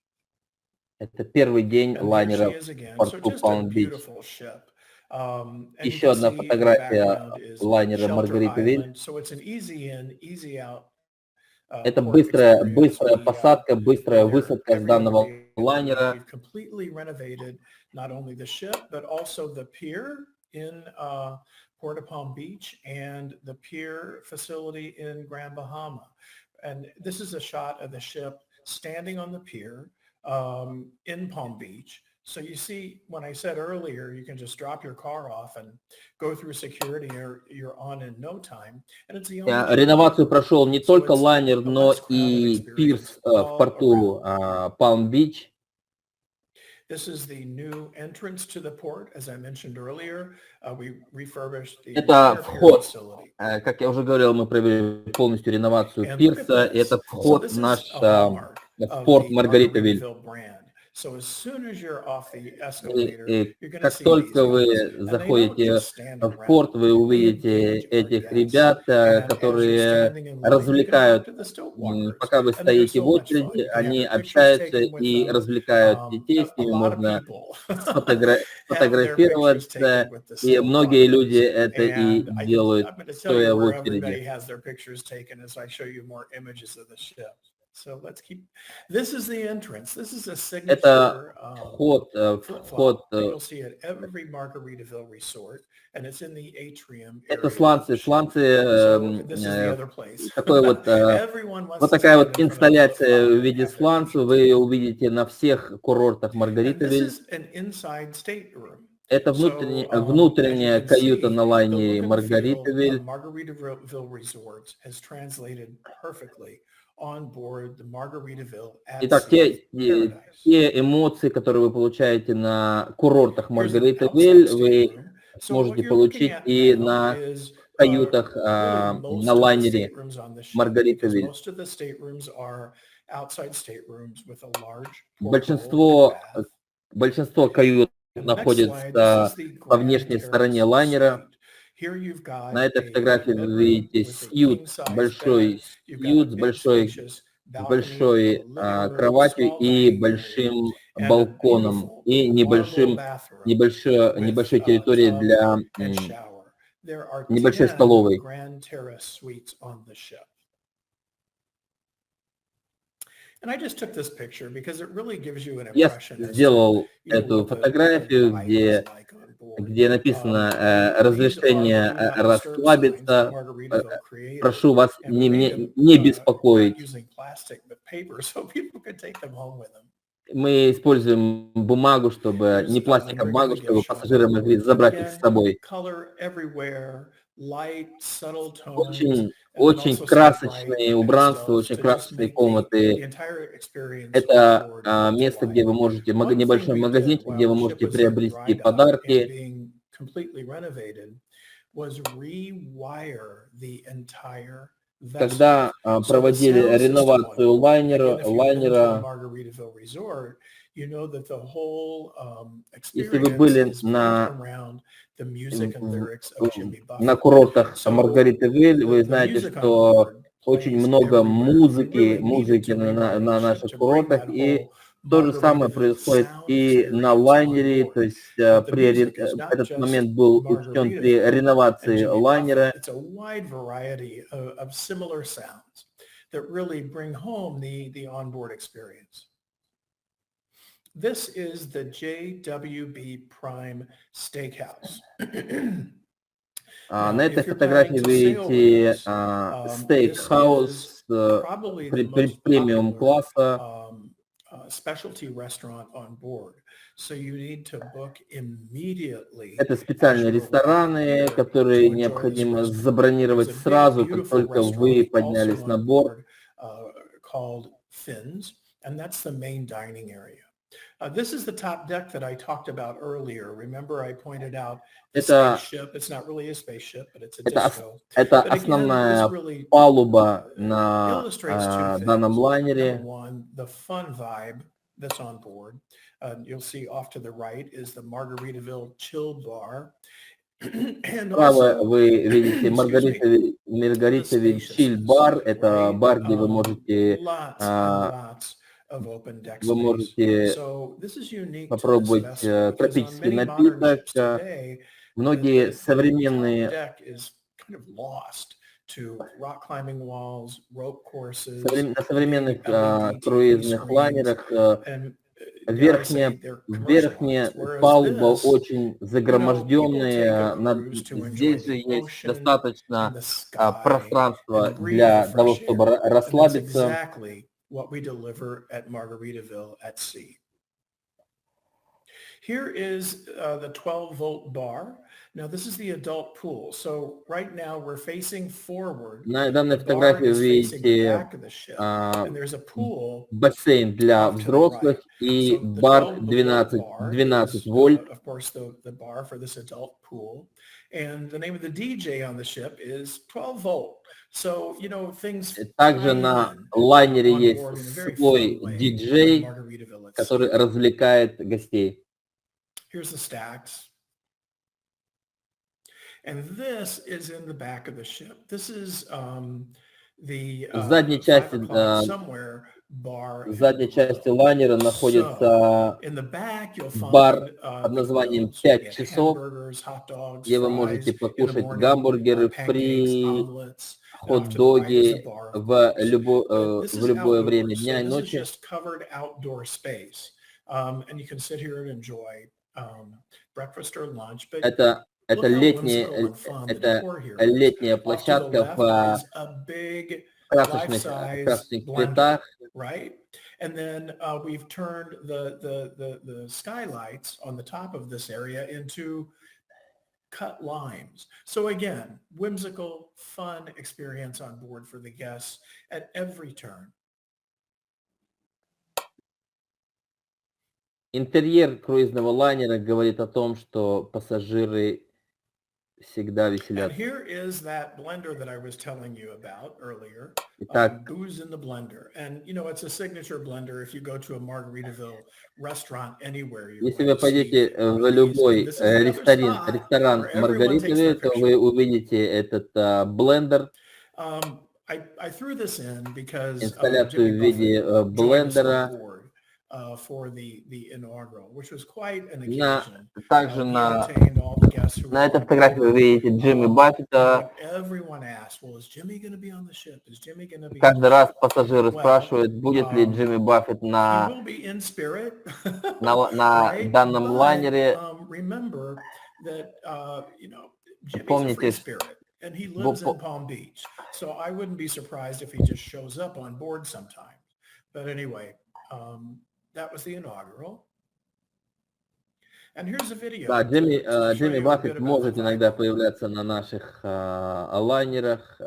Это первый день And there she лайнера is в again. So порту just a Палм Бич. beautiful ship. And you Еще can одна see in the фотография background is лайнера Shelter Маргарита Виль. Island. So it's an easy in, easy out Это port быстрая experience. посадка, быстрая We're there высадка с every данного day. лайнера. We've completely renovated not only the ship, but also the pier in Port of Palm Beach and the pier facility in Grand Bahama. And this is a shot of the ship standing on the pier in Palm Beach. So you see, when I said earlier, you can just drop your car off and go through security, you're on in no time. And it's the only Реновацию прошел не только лайнер, но и пирс в порту Палм Бич. This is the new entrance to the port. As I mentioned earlier, we refurbished the Это entire pier вход, facility. как я уже говорил, мы провели полностью реновацию And look at пирса. this. Это So вход this наш is a hallmark в of порт the Маргаритавиль. Margaritaville brand. So as soon as you're off the escalator, you're going to Как see these только вы guys. And they don't заходите just stand в порт, around. вы They увидите engage our этих guests. ребят, And as you're которые standing in line, they can развлекают, talk to the stilt walkers. пока вы And they're стоите so в much fun. очереди, You can have они your pictures общаются taken with и them. развлекают детей, с A ними lot of можно people have their pictures сфотографироваться, taken with the и stilt многие люди walkers. это и And делают, I'm going to tell стоя you в where everybody очереди. has their pictures taken as I show you more images of the ship. So let's keep. This is the entrance. This is a signature Вход, flip-flop that you'll see at every Margaritaville resort, and it's in the atrium area. Это сланцы, So this is the other place. такой вот, Everyone wants вот to такая stand вот in front of the инсталляция в flip-flop виде and have their сланца picture вы taken. увидите на всех курортах And this Маргаритавиль. is an inside stateroom. Это внутренняя каюта на лайнере Маргаритавиль. Margaritaville Resorts has translated perfectly on board the Margaritaville at Итак, Sea те Paradise. эмоции, которые вы получаете на курортах Маргаритавиль, вы сможете получить и на каютах на лайнере Маргаритавиль. Большинство кают находится по внешней стороне лайнера. На этой фотографии вы видите сьют, большой сьют с большой кроватью и большим балконом и небольшой территорией для небольшой столовой. Я сделал эту фотографию, где написано «Разрешение расслабиться, прошу вас не беспокоить». Мы используем бумагу, чтобы не пластик, а бумагу, чтобы пассажиры могли забрать их с собой. Очень красочные убранства, очень красочные комнаты. Это место, где вы можете, небольшой магазинчик, где вы можете приобрести подарки. Когда проводили реновацию лайнера, если вы были на курортах Маргаритавиль, вы знаете, что очень много музыки на наших курортах, и То же самое Margaritaville происходит sound и на experience on лайнере, то board. есть But the music is not этот just момент был учтен при Margaritaville and реновации Jimmy лайнера. Buffett. It's a wide variety of similar sounds that really bring home the onboard experience. This is the JWB Prime Steakhouse. На Now, этой if you're planning фотографии to вы sail with видите us, this стейкхаус is probably the most премиум popular класса. specialty restaurant on board. So you need to book immediately Это as специальные you arrive рестораны, here to которые enjoy this необходимо restaurant. There's забронировать a big, сразу, как beautiful только вы restaurant поднялись also на on борт. board called Finn's, and that's the main dining area. This is the top deck that I talked about earlier. Remember, I pointed out the Это, spaceship. It's not really a spaceship, but it's a это, disco. это But again, this основная really палуба на illustrates two данном things. Number лайнере. one, the fun vibe that's on board. You'll see off to the right is the Margaritaville Chill Bar. And Справа also, вы видите excuse me, the Маргаритович Чиль spaciousness, бар. Это right? бар, где вы можете, Lots and lots of open deck вы space. можете So this is unique to this попробовать vessel because on тропический many modern напиток. ships today, Многие the top современные deck is kind of lost to rock climbing walls, rope courses, на современных big LED TV круизных screens, лайнерах and dare I say, they're верхняя commercialized. Whereas палуба this, очень people take a загроможденная. cruise to enjoy Здесь же the есть ocean and достаточно the sky пространства and breathe the для того, fresh чтобы air. And that's расслабиться. exactly what we deliver at Margaritaville at sea. Here is the 12-volt bar. Now, this is the adult pool. So right now we're facing forward. На данной The bar фотографии is вы facing the видите back of the ship, and there's a pool бассейн для off to the right. взрослых и So the бар 12-volt bar 12 is, вольт. of course, the bar for this adult pool. And the name of the DJ on the ship is 12 volt. So, you know, things Также tie на in лайнере on есть board in a very свой fun way on диджей, Margaritaville at sea. который развлекает гостей. Here's the stacks. And this is in the back of the ship. This is the В задней 5 части, o'clock somewhere bar в and задней части grill. лайнера So находится in the back you'll бар find под названием grill. So you 5 get часов, hamburgers, hot dogs, где вы fries можете in the покушать morning, гамбургеры, pancakes, фри, omelets. And off to the right is the хот-доги bar, of в course. But this is любое время outdoors. дня So и this is ночи. just covered outdoor space. And you can sit here and enjoy breakfast or lunch. But Это look how whimsical and fun the decor here is. летняя Off to the площадка left в is a big красочных life-size blender, цветах. right? And then we've turned the skylights on the top of this area into cut limes. So again, whimsical, fun experience on board for the guests at every turn. Интерьер круизного лайнера говорит о том, что пассажиры всегда And веселятся. here is that blender that I was telling you about earlier. Итак, Booze in the blender. And, you know, it's a signature blender. If you go to a Margaritaville restaurant anywhere, you're если going вы to see пойдете one в of these. And любой this is another spot ресторан where everyone takes Маргаритове, their то picture. вы увидите этот блендер, I threw this in because инсталляцию в Jimmy виде Buffett joined us on блендера. board for the inaugural, which was quite an На, occasion. также He на entertained all the guests who На were этой on фотографии вы board. видите Джимми Баффета. Everyone asked, well, is Jimmy going to be on the ship? Is Jimmy going to be on Каждый the раз ship? пассажиры Well, спрашивают, будет ли Джимми Баффет he на will be in spirit, на данном But лайнере. remember that you know, Jimmy's a Помните, free spirit, and he lives in Palm Beach. So I wouldn't be surprised if he just shows up on board sometime. But anyway, that was the inaugural. And here's a video. Да, to show Джимми you a bit Баффет about может the иногда vibe. появляться на наших лайнерах.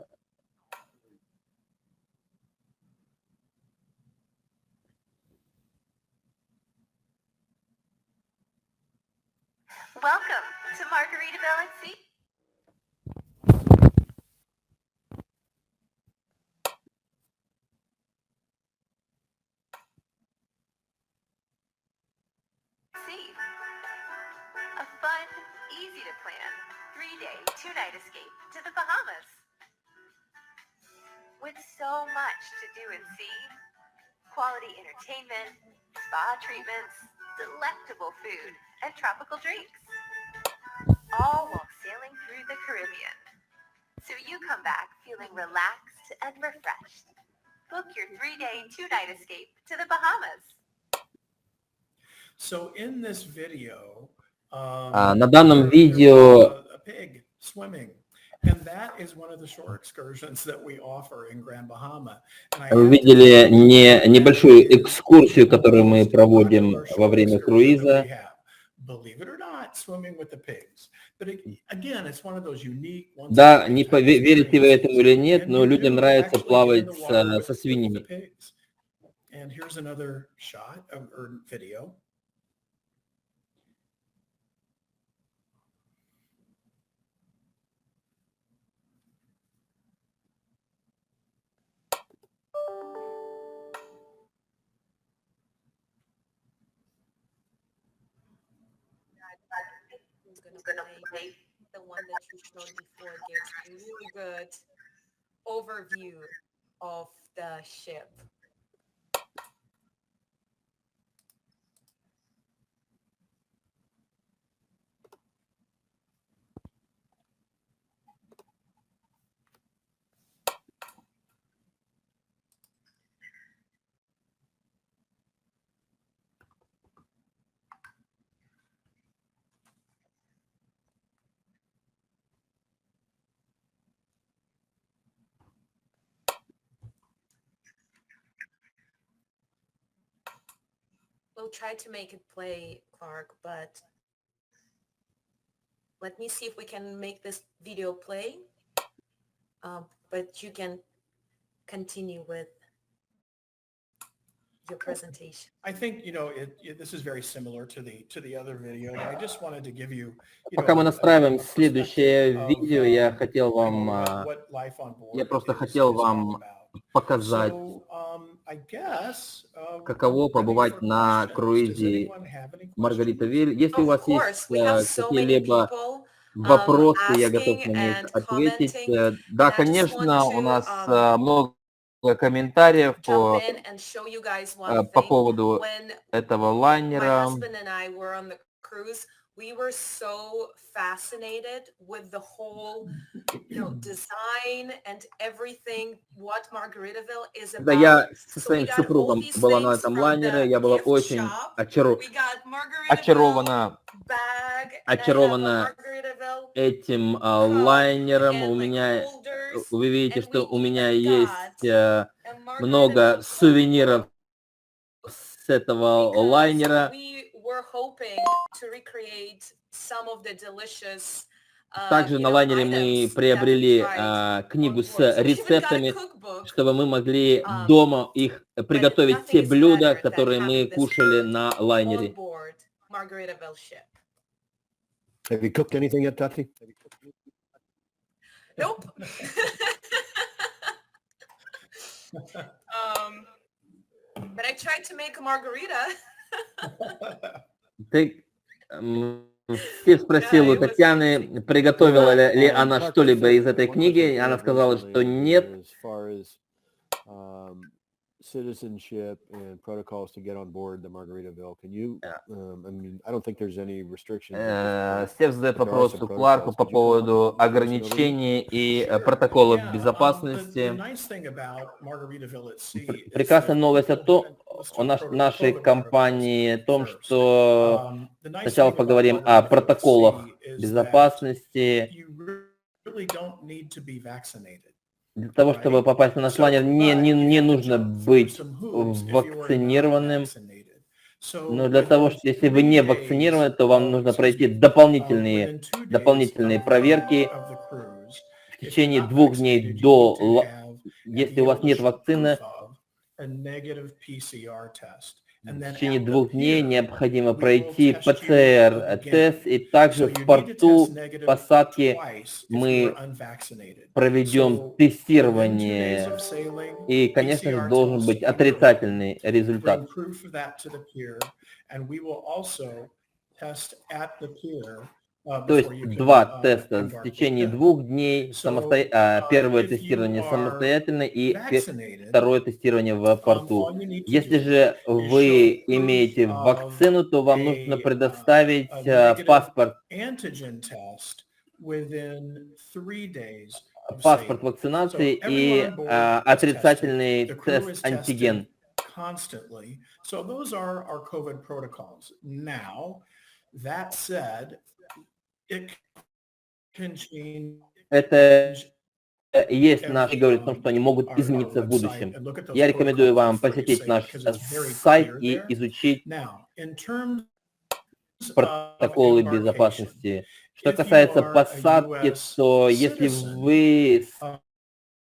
Welcome to Margaritaville at Sea. A fun, easy to plan 3-day, 2-night escape to the Bahamas. With so much to do and see, quality entertainment, spa treatments, delectable food, and tropical drinks. All while sailing through the Caribbean. So you come back feeling relaxed and refreshed. Book your 3-day, 2-night escape to the Bahamas. So in this video, На данном there was видео a pig swimming. And that is one of the shore excursions that we offer in Grand Bahama. And I вы have to видели say, небольшую that экскурсию, is the которую мы most проводим popular во shore время excursion that круиза. we have. Believe it or not, swimming with the pigs. But again, it's one of those unique Да, не once-in-a-lifetime верите вы этому или experiences. нет, And но you людям do нравится actually get in плавать the water со with the свиньями. pigs. And here's another shot or video. Who's gonna play the one that you showed before gets a really good overview of the ship. We'll try to make it play, Clark, but let me see if we can make this video play. But you can continue with your presentation. I think, this is very similar to the other video, but I just wanted to give you, Пока мы настраиваем следующее видео, я хотел вам, what life on board я просто is хотел all вам about. показать, So, I guess, каково I'm ready побывать for на questions. Does круизе anyone have any Маргарита questions? Виль. Если у Of вас есть course, we have so many какие-либо people вопросы, я готов asking на них and ответить. commenting. Да, And I just want конечно, у to нас много комментариев jump in and show you guys one по thing. поводу When этого my лайнера. husband and I were on the cruise, we were so fascinated with the whole, design and everything, what Margaritaville is Когда я about. со So we своим got all супругом these была на things этом from лайнере, the я была gift очень shop. We got Margaritaville очарована bag, and I have a Margaritaville этим cup лайнером. and У like меня, holders, вы видите, and что we у меня even есть got a много Margaritaville сувениров cookbook с этого because лайнера. we were hoping to recreate some of the delicious Также на лайнере мы items that we приобрели tried книгу on с board. So we even got a рецептами, cookbook, чтобы мы могли дома их but приготовить nothing те is блюда, better than которые мы having this кушали на on лайнере. board Margaritaville ship. Have you cooked anything yet, Tati? Nope. But I tried to make a margarita. Стив спросил у Татьяны, приготовила ли она что-либо из этой книги. Она сказала, что нет. Citizenship and protocols to get on board the Margaritaville. Can you? I don't think there's any restrictions. Стив задает вопрос Кларку по поводу ограничений и протоколов безопасности. Прекрасная новость о нашей компании о том, что сначала поговорим о протоколах безопасности. Для того, чтобы попасть на наш лайнер, не нужно быть вакцинированным. Но для того, что если вы не вакцинированы, то вам нужно пройти дополнительные проверки в течение 2 дней до, если у вас нет вакцины. В течение 2 дней необходимо пройти ПЦР-тест, и также в порту посадки мы проведем тестирование, и, конечно же, должен быть отрицательный результат. То есть before you can 2 теста в embark the течение ship. 2 дней, первое If you тестирование are самостоятельно и vaccinated, второе тестирование в порту. all you need to Если do же is вы show имеете proof of вакцину, то вам нужно предоставить a negative паспорт antigen test within 3 days of паспорт sailing. вакцинации So и everyone on board is отрицательный tested. The crew тест is антиген. tested constantly. So those are our COVID protocols. Now, that said, it can change. Это есть наши говорят о том, что они могут Our измениться в website будущем. and look at those Я рекомендую вам protocols before you посетить sail, наш because it's very сайт clear и there. изучить Now, in terms of протоколы embarkation, безопасности. Что if you касается are a посадки, US то если citizen, вы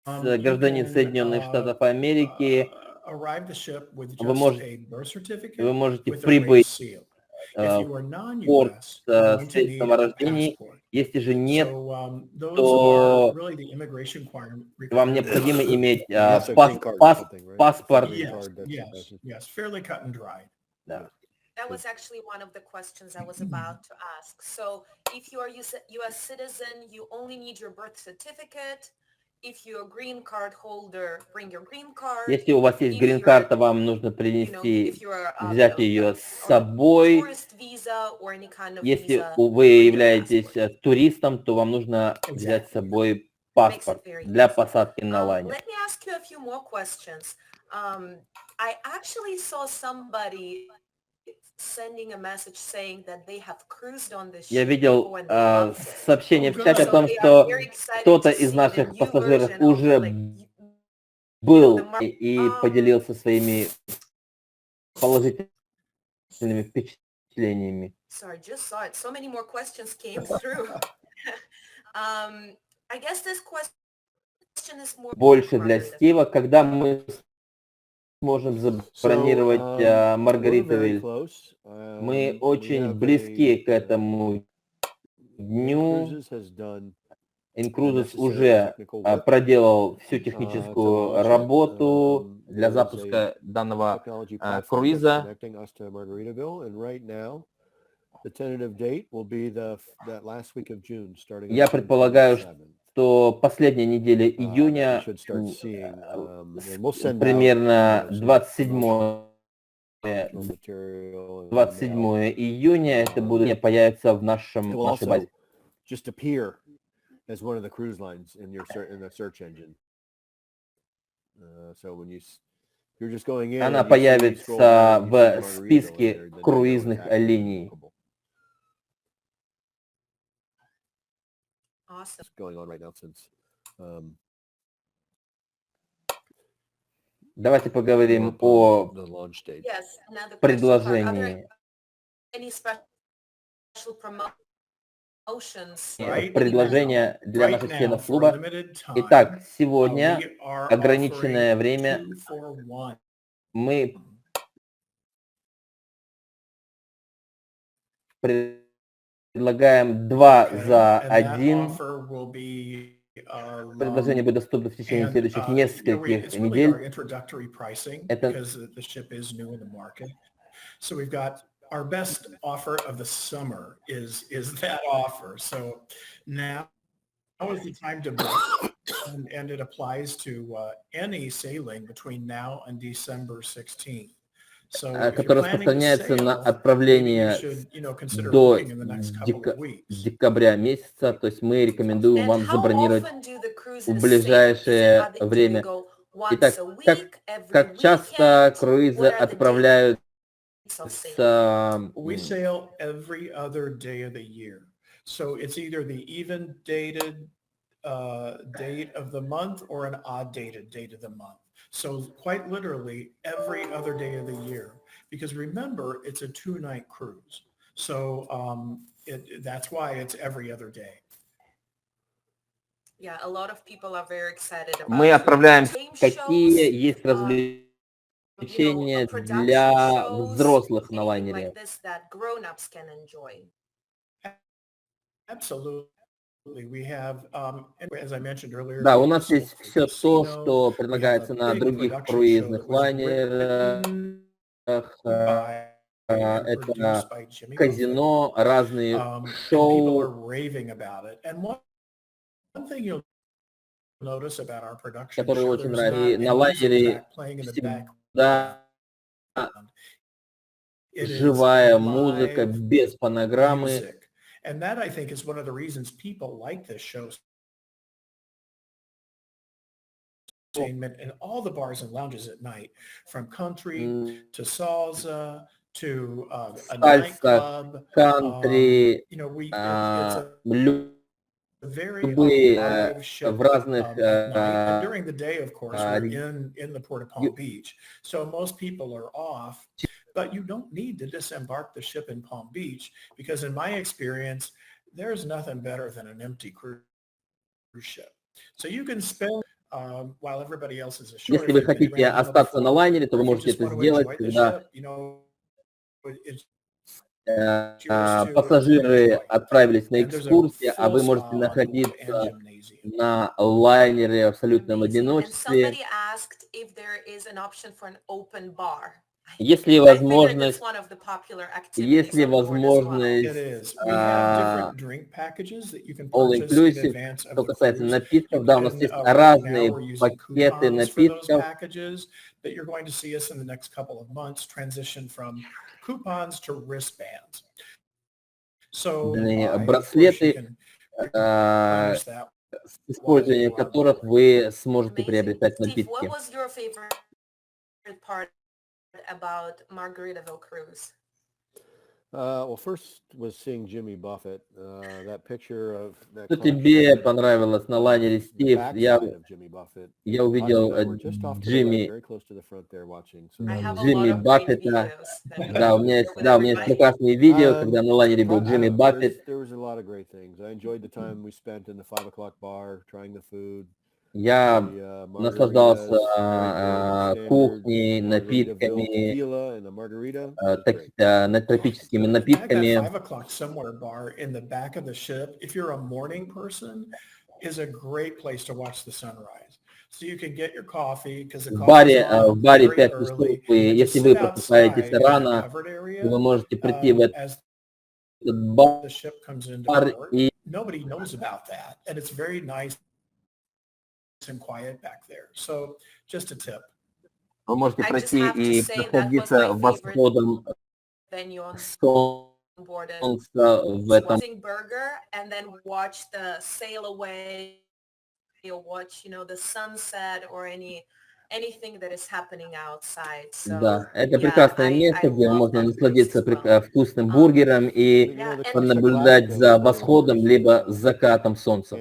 you гражданин can Соединенных Штатов Америки, arrive the ship with вы just a birth certificate можете with a raised прибыть seal. If в you are порт non-US, с you're going to need свидетельством о a рождении. passport. Если же нет, So those то are really the immigration вам requirements. необходимо иметь Yes, a green card or something, right? паспорт. Green Yes, card, that's- yes, that's- yes, fairly cut and dried. Да. That was actually one of the questions I was about to ask. So if you are US citizen, you only need your birth certificate. If you're a green card holder, bring your green card. Если у вас есть If грин-карта, you're, вам нужно if принести, you're взять ее с on a собой. tourist visa or any kind of Если visa, вы bring your являетесь passport. туристом, то вам нужно взять с собой паспорт Makes it very для easy. посадки на лайнер. Let me ask you a few more questions. I actually saw somebody sending a message saying that they have cruised on this Я ship видел before and they loved it. сообщение в чате о So том, they are что very excited кто-то to из see наших the new пассажиров version of, уже like, был the и поделился своими положительными впечатлениями. Sorry, just saw it. So many more questions came through. I guess this question is more Больше для Margaret. Стива, когда мы сможем забронировать So, we're very Маргаритовиль. close. Мы We очень have близки к a, этому дню. Cruises has done Incruises necessary уже technical work проделал всю to техническую launch it. работу для There is запуска a данного technology platform that's круиза. connecting us to Margaritaville, and right now the tentative date will be that last week of June, starting on Я June предполагаю, 27th. что последняя неделя That we июня, should start seeing, and we'll send out, примерно some 27 promotional material and 27 июня, это будет появится в it нашей will also базе. just appear as one of the cruise lines in the search engine. So when you're just going in, Она and you see, scroll down, появится and you see в Margaritaville in списке there, then you know it's круизных actually линий. bookable. Awesome. It's going on right now since Давайте поговорим we're о upon the launch date. Yes, another question. Are there предложении. any special promotions? Right Предложения для Right наших now, членов for a клуба. limited time, Итак, сегодня we are ограниченное offering время 2 for 1. мы предлагаем 2 за And that 1. offer will be, Предложение будет доступно в течение следующих нескольких it's really our недель. introductory pricing Это- because the ship is new in the market. So we've got our best offer of the summer is that offer. So now is the time to book, and it applies to any sailing between now and December 16th. So if you're которое planning to распространяется на sail, maybe you отправление should, consider до booking in the next couple of weeks. декабря месяца. То есть мы рекомендуем And вам how забронировать often do the cruises в sail? ближайшее Do they время. go once Итак, a week, every как часто weekend? круизы What are the отправляют dates of с sailing? We sail every other day of the year. So it's either the even dated date of the month or an odd dated date of the month. So quite literally every other day of the year. Because remember, it's a 2-night cruise. So that's why it's every other day. Yeah, a lot of people are very excited about Мы it. отправляем, Game какие shows, есть развлечения production для shows, взрослых на anything лайнере. like this that grown-ups can enjoy. Absolutely. We have, as I mentioned earlier, Да, we у have a нас есть smoke-free все то, casino. что We have a предлагается на big других production show that круизных was лайнерах. written by это by Jimmy Buffett. казино, разные And people are шоу, raving about it. And one thing you'll notice about our production которые show, очень there's нравятся. not И на a music лайнере track playing in the background. всегда It is живая музыка live без фонограммы. music. And that, I think, is one of the reasons people like this show. Entertainment in all the bars and lounges at night, from country to salsa to a Сальса, nightclub. кантри, You know, it's a very любые alive show в разных at night. And during the day, of course, we're in the Port of Palm Beach. So most people are off, but you don't need to disembark the ship in Palm Beach because in my experience, there's nothing better than an empty cruise ship. So you can spend while everybody else is ashore. Если вы хотите остаться на лайнере, то вы можете это сделать, когда пассажиры отправились на экскурсии, а вы можете находиться на лайнере в абсолютном одиночестве. Есть возможность all-inclusive, что касается напитков, да, у нас есть разные пакеты напитков. Браслеты, с использованием которых вы сможете приобретать напитки. About Margaritaville cruise? Well, first was seeing Jimmy Buffett. That picture of that. Что тебе понравилось на лайнере, Стив? Я увидел Джимми Баффета. Да, у меня есть прекрасные видео, когда на лайнере был Джимми Баффет. Я наслаждался кухней, напитками, тропическими напитками. В баре 5 часов, если вы просыпаетесь рано, вы можете прийти в этот бар и and quiet back there. So just a tip. Вы можете пройти и насладиться восходом солнца в этом. And then watch the sail away, or watch, you know, the sunset or anything that is happening outside. So, да, это прекрасное место, где можно насладиться вкусным бургером и понаблюдать за восходом либо закатом солнца.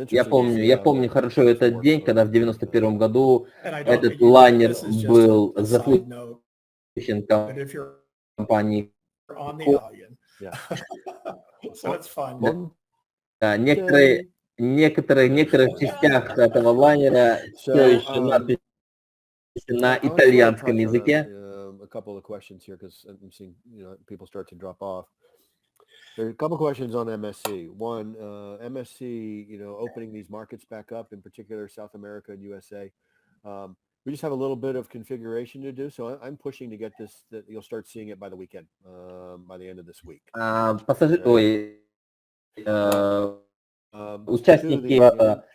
Я помню хорошо этот день, когда в 91 году этот лайнер был запущен компанией. Некоторых частях этого лайнера все еще надпись на итальянском языке. There are a couple questions on MSC. One, MSC, you know, opening these markets back up, in particular South America and USA. We just have a little bit of configuration to do, so I'm pushing to get this. That you'll start seeing it by the weekend, by the end of this week. Участники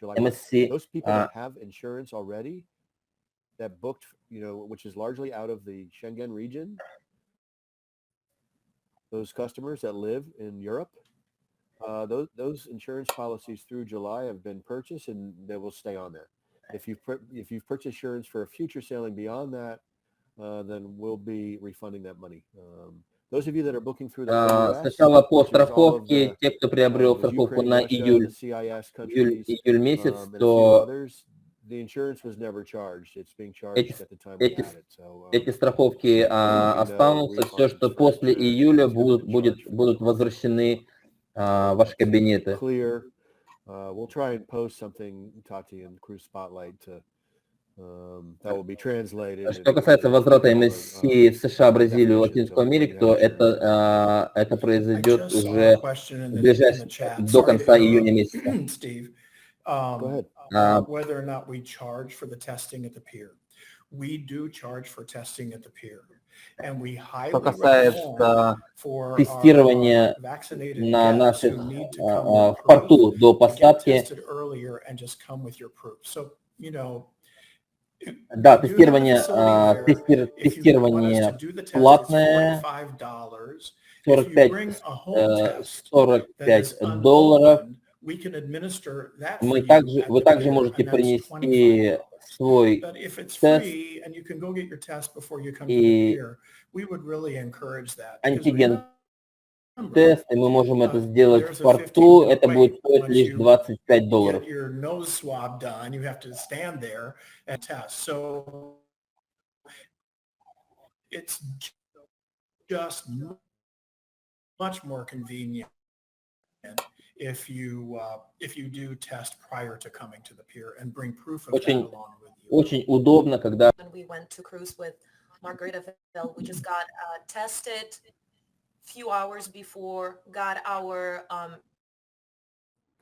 MSC, those people that have insurance already, that booked, you know, which is largely out of the Schengen region. Those customers that live in Europe, those insurance policies through July have been purchased and they will stay on there. If you've purchased insurance for a future sailing beyond that, then we'll be refunding that money. Those of you that are booking through the сначала по страховке, те, кто приобрел страховку на июль месяц, то эти страховки останутся. Все, что после июля, будут возвращены в ваши кабинеты. We'll try and post something, Tati, in Cruise Spotlight to That will be translated. Что касается возврата MSC в США, Бразилию, Латинскую Америку, то это произойдет I just saw a уже question in в the ближайшие chat. до Sorry to конца июня interrupt, месяца. Steve. Go ahead. About whether or not we charge for the testing at the pier. We do charge for testing at the pier. And we highly Что recommend касается for тестирования our vaccinated на guests наших who need to come with в порту proof до to get посадки, tested earlier and just come with your proof. So, you know, да, we do have a тестирование, facility there. If you want us to тестирование do the test, it's платное, $45. If you 45, bring a home test that is $45. unopened, we can administer that for Вы you также, at вы the также pier, можете and that's принести $25. свой But if it's тест free and you can go get your test before you come to the и pier, we would really encourage that. Because антиген remember, тест, и мы можем это сделать there's в a порту, 15-minute это будет wait стоить once лишь you $25. get your nose swab done. You have to stand there and test. So it's just much more convenient if you do test prior to coming to the pier and bring proof of that Очень, along with you. очень удобно, когда When we went to cruise with Margaritaville, we just got tested few hours before, got our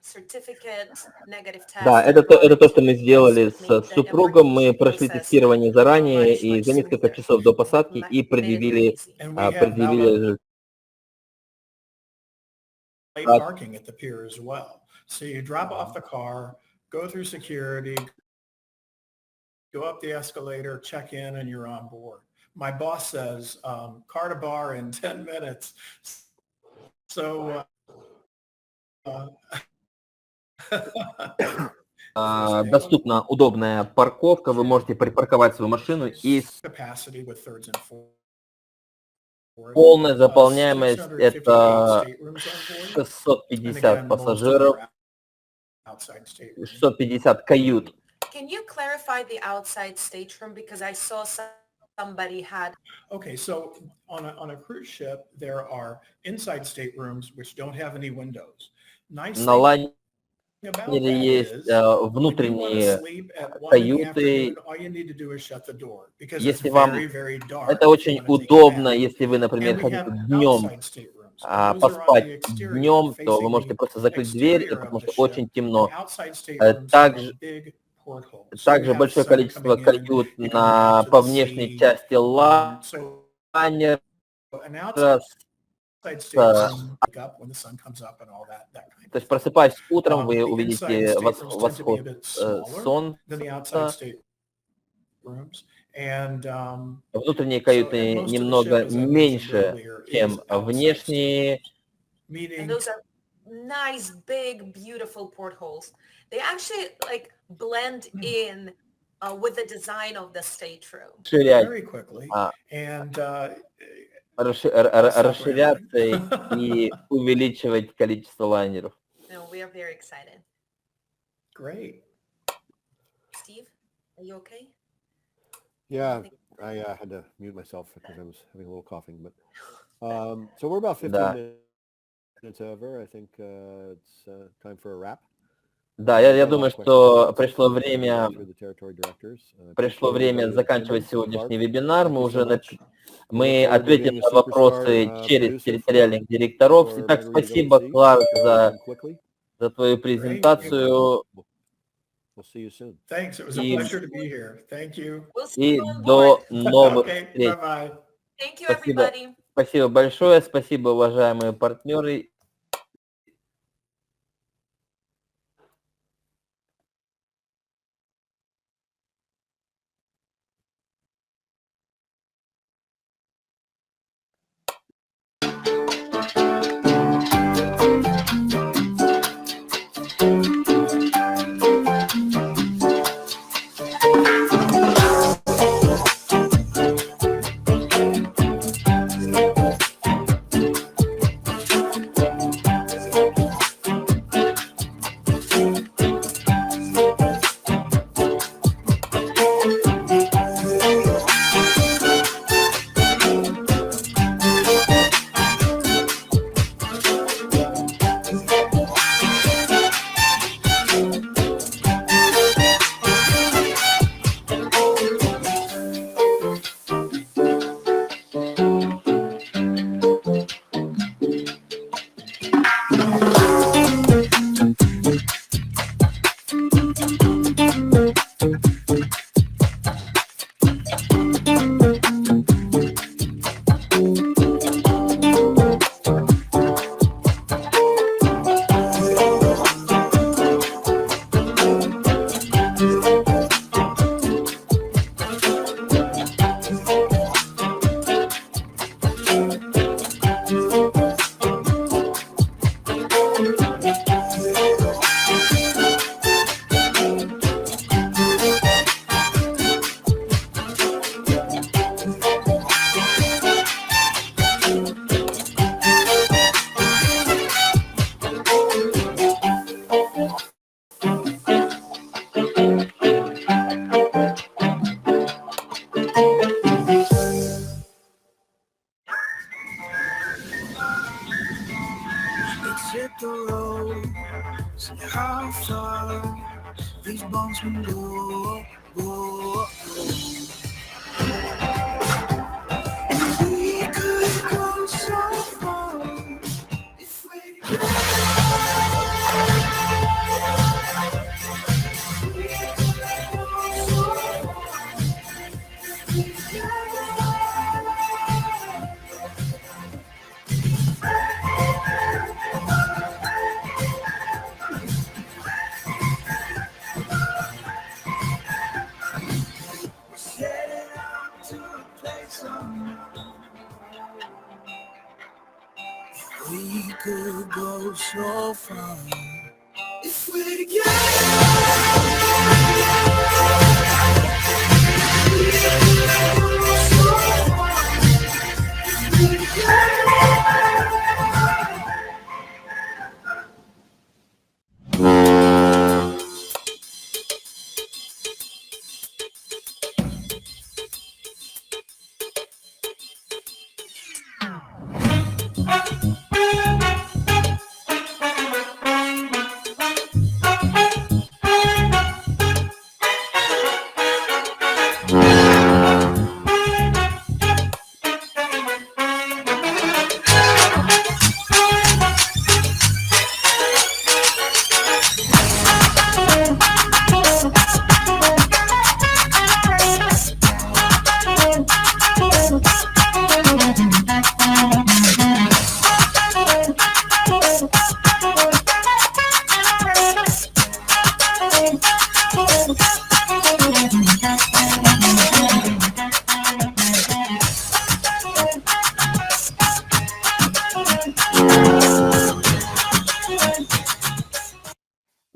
certificate, negative test. Да, это то, что мы сделали с супругом. Мы прошли тестирование заранее и за несколько часов до посадки и предъявили And we have now результат. parking at the pier as well. So you drop off the car, go through security, go up the escalator, check in, and you're on board. My boss says car to bar in 10 minutes. So Доступна удобная парковка, вы можете припарковать свою машину и capacity with thirds and fourths. полная заполняемость 658 это staterooms on board. 650 пассажиров, Outside staterooms. 650 кают. Can you clarify the outside stateroom because I saw somebody had. Okay, so on a cruise ship, there are inside staterooms which don't have any windows. Nice На thing лайнере about that есть is, when you want to внутренние sleep at 1 in the каюты. afternoon, all you need to do is shut the door because it's Если вам very, very dark. это if you очень wanna take a удобно, nap. если вы, например, And we хотите have днем outside staterooms. Those are on поспать the exterior, днем, то вы facing можете the просто закрыть дверь, exterior of потому the что ship. очень темно. And outside staterooms have Также, a big porthole. So we также have большое sun количество coming in, кают you can look out to по the внешней sea. части So лайнера. an outside stateroom wake up when the sun comes up and all that kind То of есть просыпаясь утром, вы The увидите inside staterooms tend to be a восход bit smaller солнца. than the outside staterooms. And Внутренние so, and каюты most of the немного ship, as I mentioned меньше, earlier, чем is outside внешние. And meaning those are nice, big, beautiful portholes. They actually like blend in with the design of the stateroom. Расширять, very quickly. And расширяться и увеличивать количество лайнеров. No, we are very excited. great. Steve, are you okay? Yeah, I had to mute myself because I was having a little coughing. But so we're about 15 Да. minutes over. I think it's time for a wrap. Да, я думаю, что пришло время заканчивать сегодняшний вебинар. Мы ответим на вопросы через территориальных директоров. Итак, спасибо, Кларк, за твою презентацию. Thanks. It was a И- pleasure to be here. Thank you. We'll see И you on до board. новых Okay, встреч. bye-bye. Thank you, Спасибо. everybody. Спасибо большое, спасибо, уважаемые партнеры. How far these bones can go. And we could go so far if we could go so far. Headed out to a place unknown. We could go so far if we're together. We could go so far if we're together.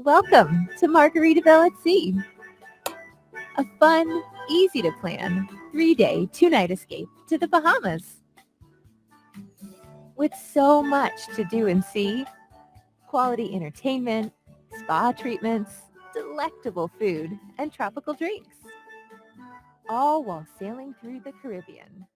Welcome to Margaritaville at Sea, a fun, easy to plan 3-day, 2-night escape to the Bahamas. With so much to do and see, quality entertainment, spa treatments, delectable food, and tropical drinks, all while sailing through the Caribbean.